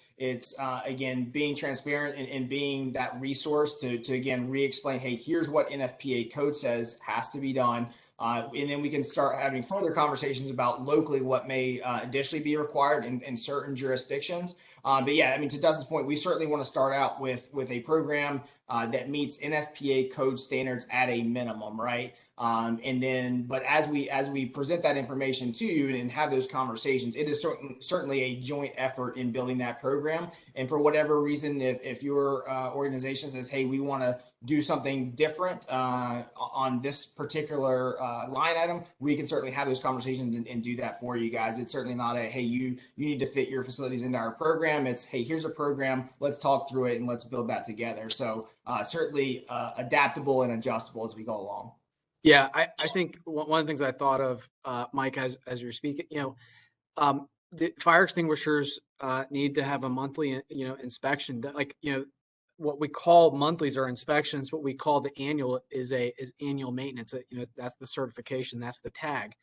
again, being transparent and being that resource to again, re-explain, hey, here's what NFPA code says has to be done. And then we can start having further conversations about locally what may additionally be required in certain jurisdictions. But yeah, I mean, to Dustin's point, we certainly want to start out with a program that meets NFPA code standards at a minimum, right? And then, but as we present that information to you and have those conversations, it is certainly a joint effort in building that program. And for whatever reason, if your organization says, hey, we want to do something different on this particular line item, we can certainly have those conversations and do that for you guys. It's certainly not a, hey, you need to fit your facilities into our program. It's, hey, here's a program, let's talk through it and let's build that together. So certainly adaptable and adjustable as we go along. Yeah, I think one of the things I thought of, Mike, as you're speaking, the fire extinguishers need to have a monthly, inspection. Like, what we call monthlies are inspections. What we call the annual is annual maintenance. That's the certification. That's the tag.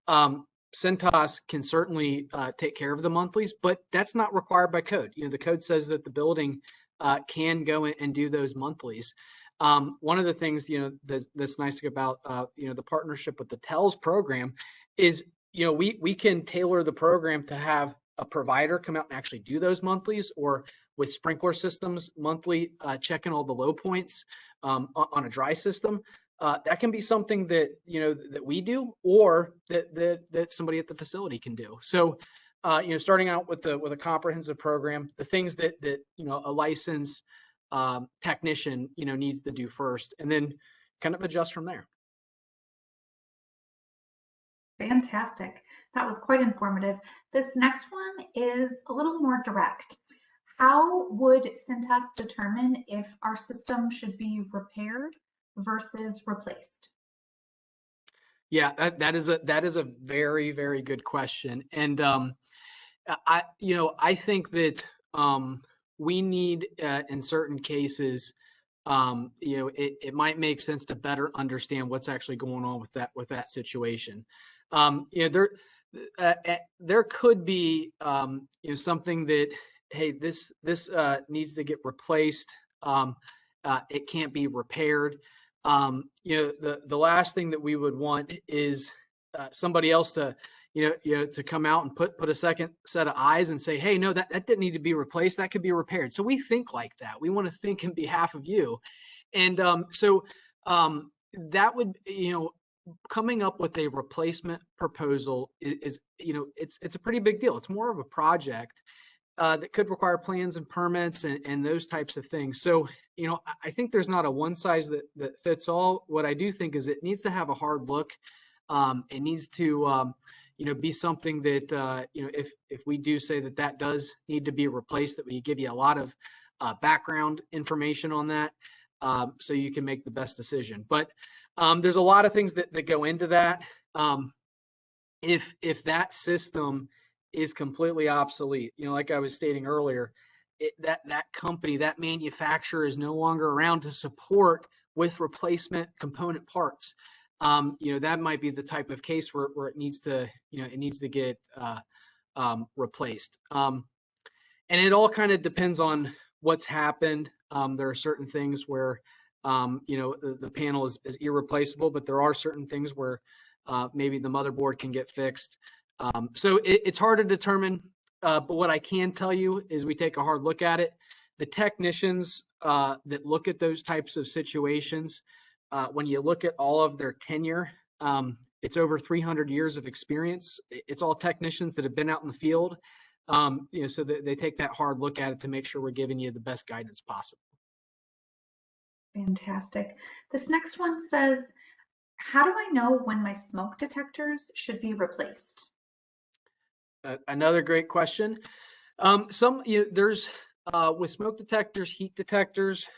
Cintas can certainly take care of the monthlies, but that's not required by code. The code says that the building can go in and do those monthlies. One of the things, that's nice about, the partnership with the TELS program is, we can tailor the program to have a provider come out and actually do those monthlies, or with sprinkler systems, monthly checking all the low points on a dry system. That can be something that, that we do, or that somebody at the facility can do. So, starting out with a comprehensive program, the things that a licensed technician, needs to do first, and then kind of adjust from there. Fantastic. That was quite informative. This next one is a little more direct. How would Cintas determine if our system should be repaired versus replaced? Yeah, that is a very, very good question. And I think that we need in certain cases, it might make sense to better understand what's actually going on with that situation. There could be something that, hey, this needs to get replaced. It can't be repaired. The last thing that we would want is somebody else to to come out and put a second set of eyes and say, hey, no, that didn't need to be replaced. That could be repaired. So we think like that. We want to think in behalf of you. And that would, coming up with a replacement proposal is it's a pretty big deal. It's more of a project that could require plans and permits and those types of things. So, I think there's not a one size that fits all. What I do think is it needs to have a hard look. It needs to, be something that, if we do say that does need to be replaced, that we give you a lot of background information on that, so you can make the best decision. But there's a lot of things that go into that. If that system is completely obsolete, like I was stating earlier, that company, that manufacturer is no longer around to support with replacement component parts. That might be the type of case where it needs to, get replaced. And it all kind of depends on what's happened. There are certain things where, the panel is irreplaceable, but there are certain things where maybe the motherboard can get fixed. So it's hard to determine, but what I can tell you is we take a hard look at it. The technicians that look at those types of situations, when you look at all of their tenure, it's over 300 years of experience. It's all technicians that have been out in the field, so they take that hard look at it to make sure we're giving you the best guidance possible. Fantastic. This next one says, how do I know when my smoke detectors should be replaced? Another great question. There's with smoke detectors, heat detectors,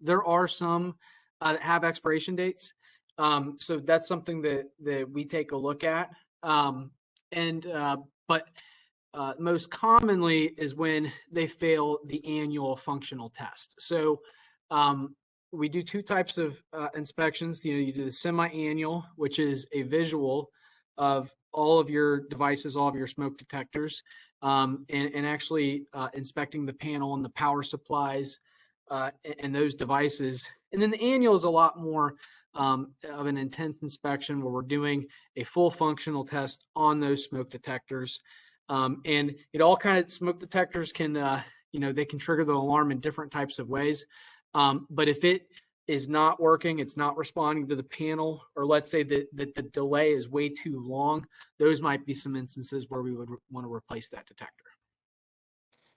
there are some that have expiration dates. So that's something that we take a look at. But most commonly is when they fail the annual functional test. So we do two types of inspections. You do the semi-annual, which is a visual of all of your devices, all of your smoke detectors, and actually inspecting the panel and the power supplies and those devices. And then the annual is a lot more of an intense inspection where we're doing a full functional test on those smoke detectors. And it all kind of, smoke detectors can, they can trigger the alarm in different types of ways. But if it is not working, it's not responding to the panel, or let's say that the delay is way too long, those might be some instances where we would want to replace that detector.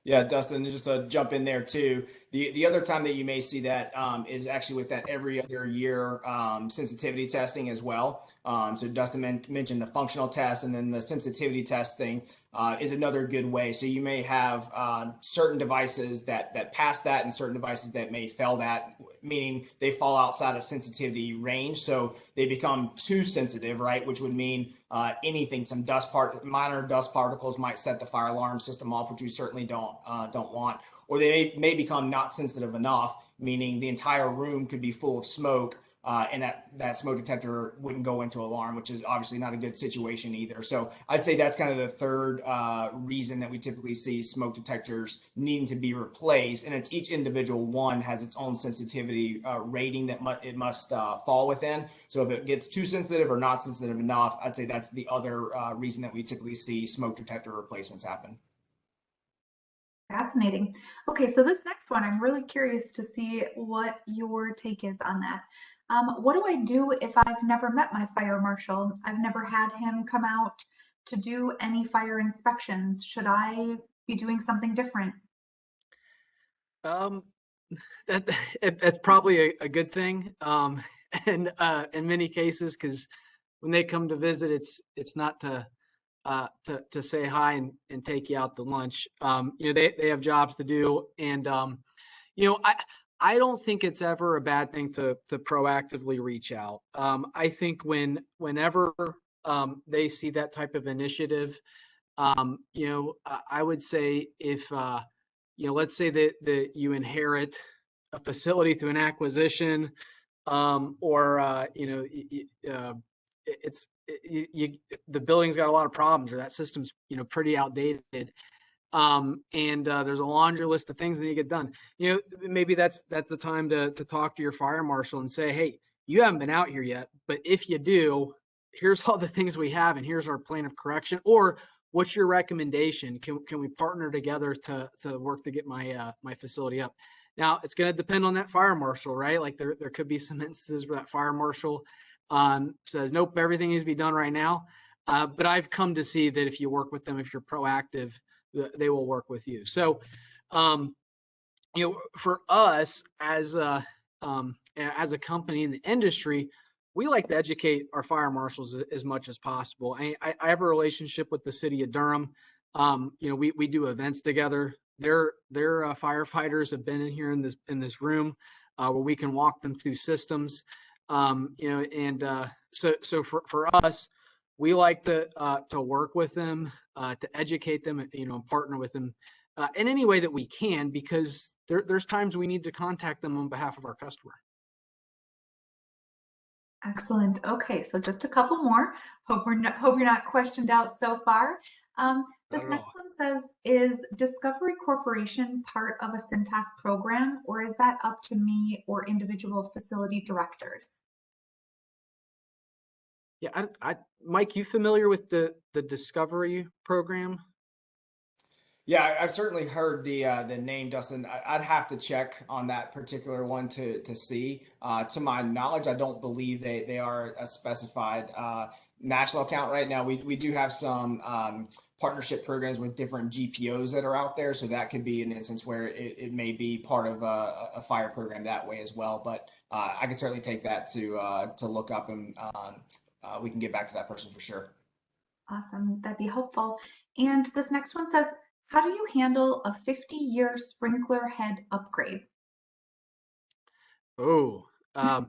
Yeah, Dustin, just to jump in there too. The other time that you may see that is actually with that every other year sensitivity testing as well. So Dustin mentioned the functional test, and then the sensitivity testing is another good way. So you may have certain devices that pass that, and certain devices that may fail that, meaning they fall outside of sensitivity range. So they become too sensitive, right? Which would mean anything, some minor dust particles might set the fire alarm system off, which we certainly don't want. Or they may become not sensitive enough, meaning the entire room could be full of smoke, and that smoke detector wouldn't go into alarm, which is obviously not a good situation either. So I'd say that's kind of the third reason that we typically see smoke detectors needing to be replaced. And it's each individual one has its own sensitivity rating that it must fall within. So if it gets too sensitive or not sensitive enough, I'd say that's the other reason that we typically see smoke detector replacements happen. Fascinating. Okay, so this next one, I'm really curious to see what your take is on that. What do I do if I've never met my fire marshal? I've never had him come out to do any fire inspections. Should I be doing something different? Um, that's probably a good thing, and in many cases, because when they come to visit, it's not to say hi and take you out to lunch. They have jobs to do, and I don't think it's ever a bad thing to proactively reach out. I think whenever they see that type of initiative, I would say if let's say that you inherit a facility through an acquisition, or the building's got a lot of problems, or that system's pretty outdated, and there's a laundry list of things that need to get done. Maybe that's the time to talk to your fire marshal and say, hey, you haven't been out here yet, but if you do, here's all the things we have, and here's our plan of correction. Or what's your recommendation? Can we partner together to work to get my my facility up? Now, it's going to depend on that fire marshal, right? Like there could be some instances where that fire marshal says, nope, everything needs to be done right now. But I've come to see that if you work with them, if you're proactive, they will work with you. So, for us as a company in the industry, we like to educate our fire marshals as much as possible. I have a relationship with the city of Durham. We do events together. Their firefighters have been in here in this room where we can walk them through systems. So for us, we like to work with them, to educate them, and partner with them in any way that we can, because there's times we need to contact them on behalf of our customer. Excellent. Okay, so just a couple more. Hope you're not questioned out so far. This next one says, is Discovery Corporation part of a Cintas program, or is that up to me or individual facility directors? Yeah, Mike, you familiar with the Discovery program? Yeah, I've certainly heard the name, Dustin. I'd have to check on that particular one to see. To my knowledge, I don't believe they are a specified national account right now. We do have some partnership programs with different GPOs that are out there, so that could be an instance where it may be part of a fire program that way as well. But I can certainly take that to look up, and we can get back to that person for sure. Awesome, that'd be helpful. And this next one says, how do you handle a 50-year sprinkler head upgrade? Oh, so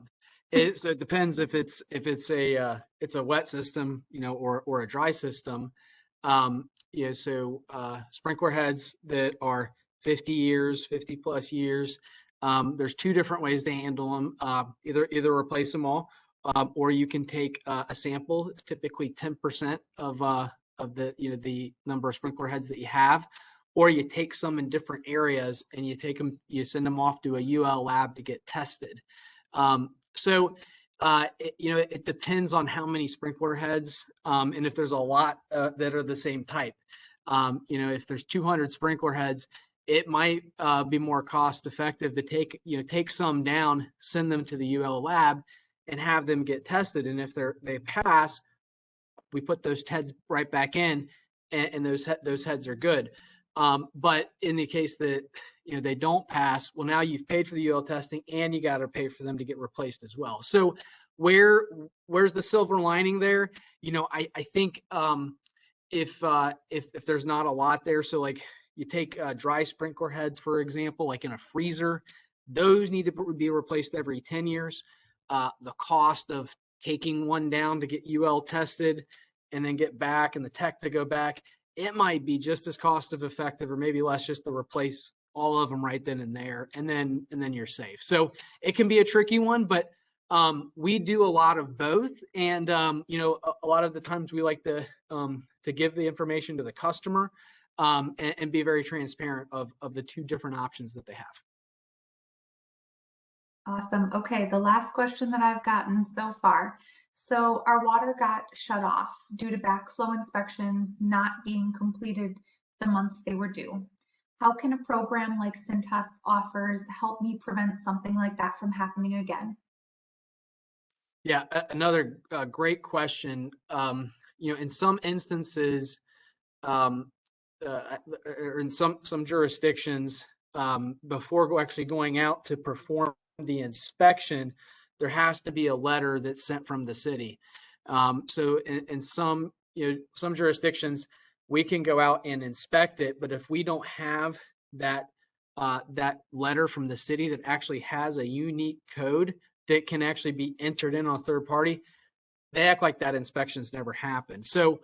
it depends if it's a wet system, or a dry system. So sprinkler heads that are 50 years, 50 plus years. There's two different ways to handle them. Either replace them all, or you can take a sample. It's typically 10% of the number of sprinkler heads that you have, or you take some in different areas and you send them off to a UL lab to get tested. It depends on how many sprinkler heads, and if there's a lot that are the same type. If there's 200 sprinkler heads, it might be more cost effective to take some down, send them to the UL lab, and have them get tested. And if they pass, we put those heads right back in, and those heads are good. But in the case that they don't pass, well, now you've paid for the UL testing and you got to pay for them to get replaced as well. So where's the silver lining there? I think if there's not a lot there, so like you take dry sprinkler heads, for example, like in a freezer, those need to be replaced every 10 years. The cost of taking one down to get UL tested and then get back, and the tech to go back, it might be just as cost effective, or maybe less, just to replace all of them right then and there, and then you're safe. So it can be a tricky one, but We do a lot of both, and a lot of the times we like to give the information to the customer and be very transparent of the two different options that they have. Awesome. Okay, the last question that I've gotten so far. So our water got shut off due to backflow inspections not being completed the month they were due. How can a program like Cintas offers help me prevent something like that from happening again? Yeah, another great question. In some instances, or in some jurisdictions, before actually going out to perform the inspection, there has to be a letter that's sent from the city. So in some some jurisdictions, we can go out and inspect it, but if we don't have that that letter from the city that actually has a unique code that can actually be entered in on a third party, they act like that inspection's never happened. So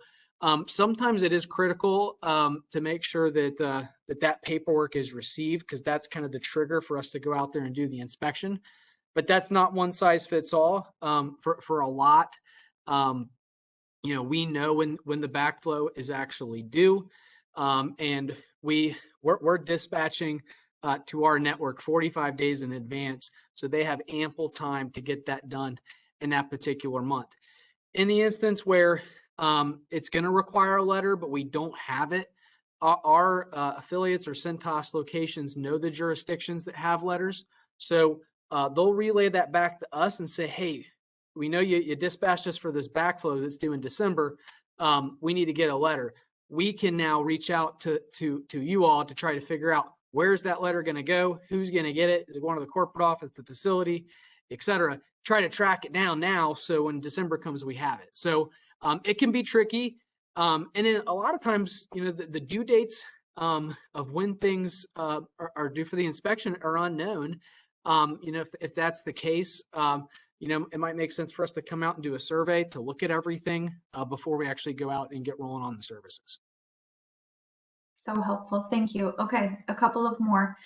sometimes it is critical to make sure that that paperwork is received, because that's kind of the trigger for us to go out there and do the inspection. But that's not one size fits all. For a lot, we know when the backflow is actually due, and we're dispatching to our network 45 days in advance, so they have ample time to get that done in that particular month. In the instance where it's going to require a letter, but we don't have it, our affiliates or Cintas locations know the jurisdictions that have letters. So they'll relay that back to us and say, hey, we know you dispatched us for this backflow that's due in December. We need to get a letter. We can now reach out to you all to try to figure out, where's that letter going to go? Who's going to get it? Is it going to the corporate office, the facility, et cetera? Try to track it down now, so when December comes, we have it. So it can be tricky. And then a lot of times, the due dates of when things are due for the inspection are unknown. If that's the case, it might make sense for us to come out and do a survey to look at everything before we actually go out and get rolling on the services. So helpful. Thank you. Okay, a couple of more.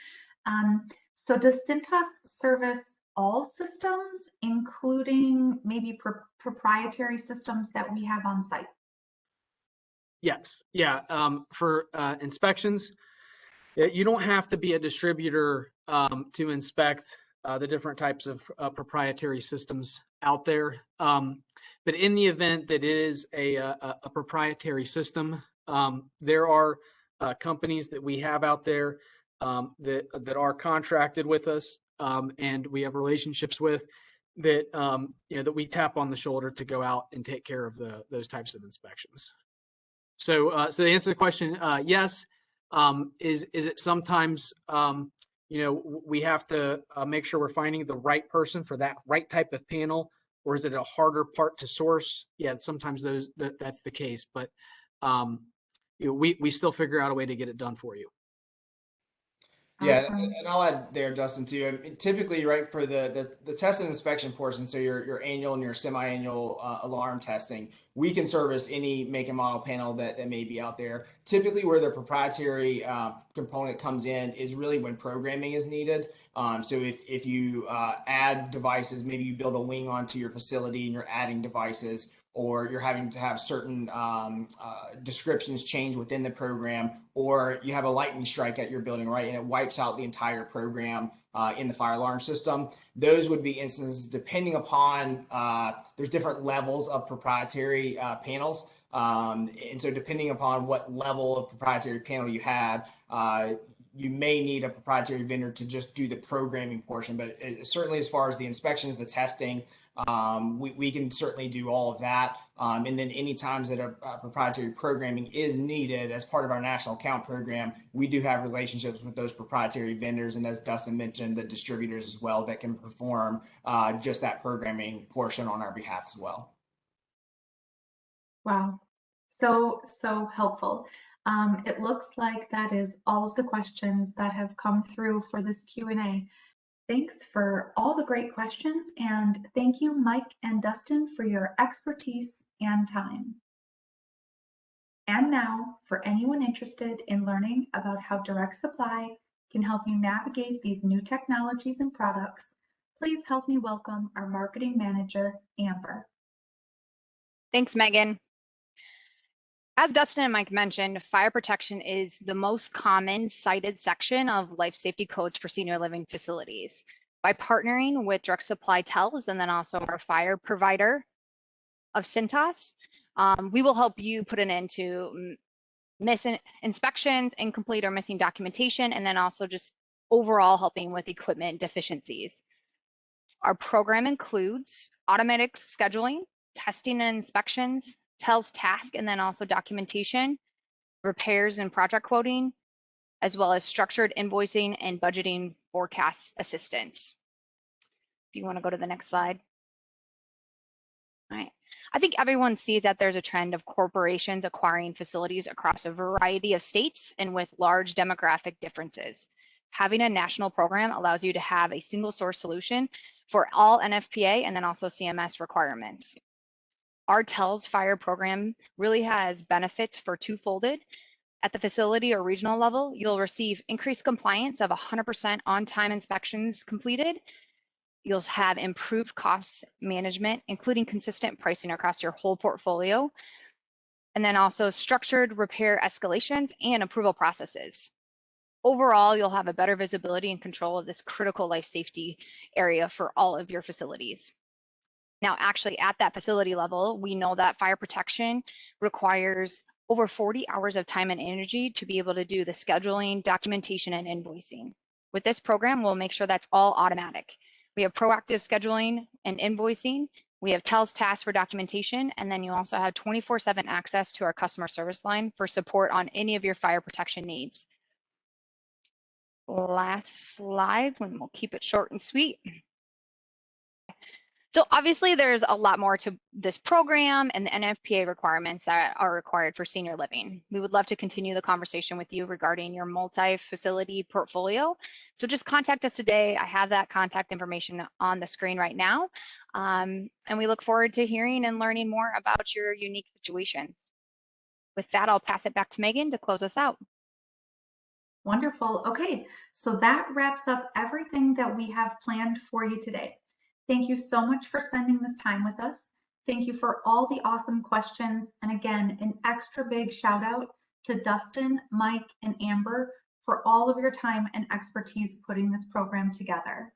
So does Cintas service all systems, including maybe proprietary systems that we have on site? Yes. Yeah. For inspections, you don't have to be a distributor to inspect the different types of proprietary systems out there. But in the event that it is a proprietary system, there are companies that we have out there that are contracted with us, and we have relationships with that that we tap on the shoulder to go out and take care of those types of inspections. So to answer the question, yes. Is it sometimes we have to make sure we're finding the right person for that right type of panel, or is it a harder part to source? Yeah, sometimes that's the case, but we still figure out a way to get it done for you. Yeah, Awesome. and I'll add there, Dustin, too. I mean, typically, right, for the test and inspection portion, so your annual and your semi-annual alarm testing, we can service any make and model panel that may be out there. Typically, where the proprietary component comes in is really when programming is needed. So if you add devices, maybe you build a wing onto your facility and you're adding devices, or you're having to have certain descriptions change within the program, or you have a lightning strike at your building, right, and it wipes out the entire program in the fire alarm system. Those would be instances, depending upon, there's different levels of proprietary panels. And so depending upon what level of proprietary panel you have, you may need a proprietary vendor to just do the programming portion. But certainly as far as the inspections, the testing, we can certainly do all of that. And then any times that a proprietary programming is needed as part of our national account program, we do have relationships with those proprietary vendors. And as Dustin mentioned, the distributors as well that can perform just that programming portion on our behalf as well. Wow. So helpful. It looks like that is all of the questions that have come through for this Q&A. Thanks for all the great questions, and thank you, Mike and Dustin, for your expertise and time. And now, for anyone interested in learning about how direct supply can help you navigate these new technologies and products, please help me welcome our marketing manager, Amber. Thanks, Megan. As Dustin and Mike mentioned, fire protection is the most common cited section of life safety codes for senior living facilities. By partnering with Direct Supply TELS and then also our fire provider of Cintas, we will help you put an end to missing inspections, incomplete or missing documentation, and then also just overall helping with equipment deficiencies. Our program includes automatic scheduling, testing and inspections, TELS task, and then also documentation, repairs and project quoting, as well as structured invoicing and budgeting forecast assistance. If you want to go to the next slide. All right. I think everyone sees that there's a trend of corporations acquiring facilities across a variety of states and with large demographic differences. Having a national program allows you to have a single source solution for all NFPA and then also CMS requirements. Our TELS fire program really has benefits for two-folded. At the facility or regional level, you'll receive increased compliance of 100% on-time inspections completed. You'll have improved cost management, including consistent pricing across your whole portfolio, and then also structured repair escalations and approval processes. Overall, you'll have a better visibility and control of this critical life safety area for all of your facilities. Now, actually at that facility level, we know that fire protection requires over 40 hours of time and energy to be able to do the scheduling, documentation, and invoicing. With this program, we'll make sure that's all automatic. We have proactive scheduling and invoicing. We have TELS tasks for documentation, and then you also have 24/7 access to our customer service line for support on any of your fire protection needs. Last slide, and we'll keep it short and sweet. So obviously there's a lot more to this program and the NFPA requirements that are required for senior living. We would love to continue the conversation with you regarding your multi-facility portfolio. So just contact us today. I have that contact information on the screen right now. And we look forward to hearing and learning more about your unique situation. With that, I'll pass it back to Megan to close us out. Wonderful. Okay, so that wraps up everything that we have planned for you today. Thank you so much for spending this time with us. Thank you for all the awesome questions. And again, an extra big shout out to Dustin, Mike, and Amber for all of your time and expertise putting this program together.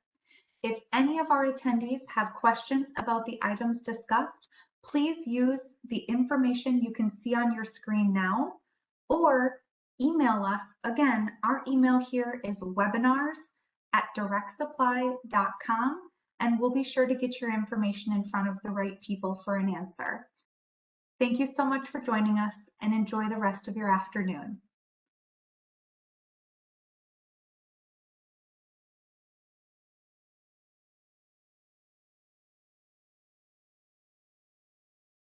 If any of our attendees have questions about the items discussed, please use the information you can see on your screen now, or email us. Again, our email here is webinars@directsupply.com. and we'll be sure to get your information in front of the right people for an answer. Thank you so much for joining us and enjoy the rest of your afternoon.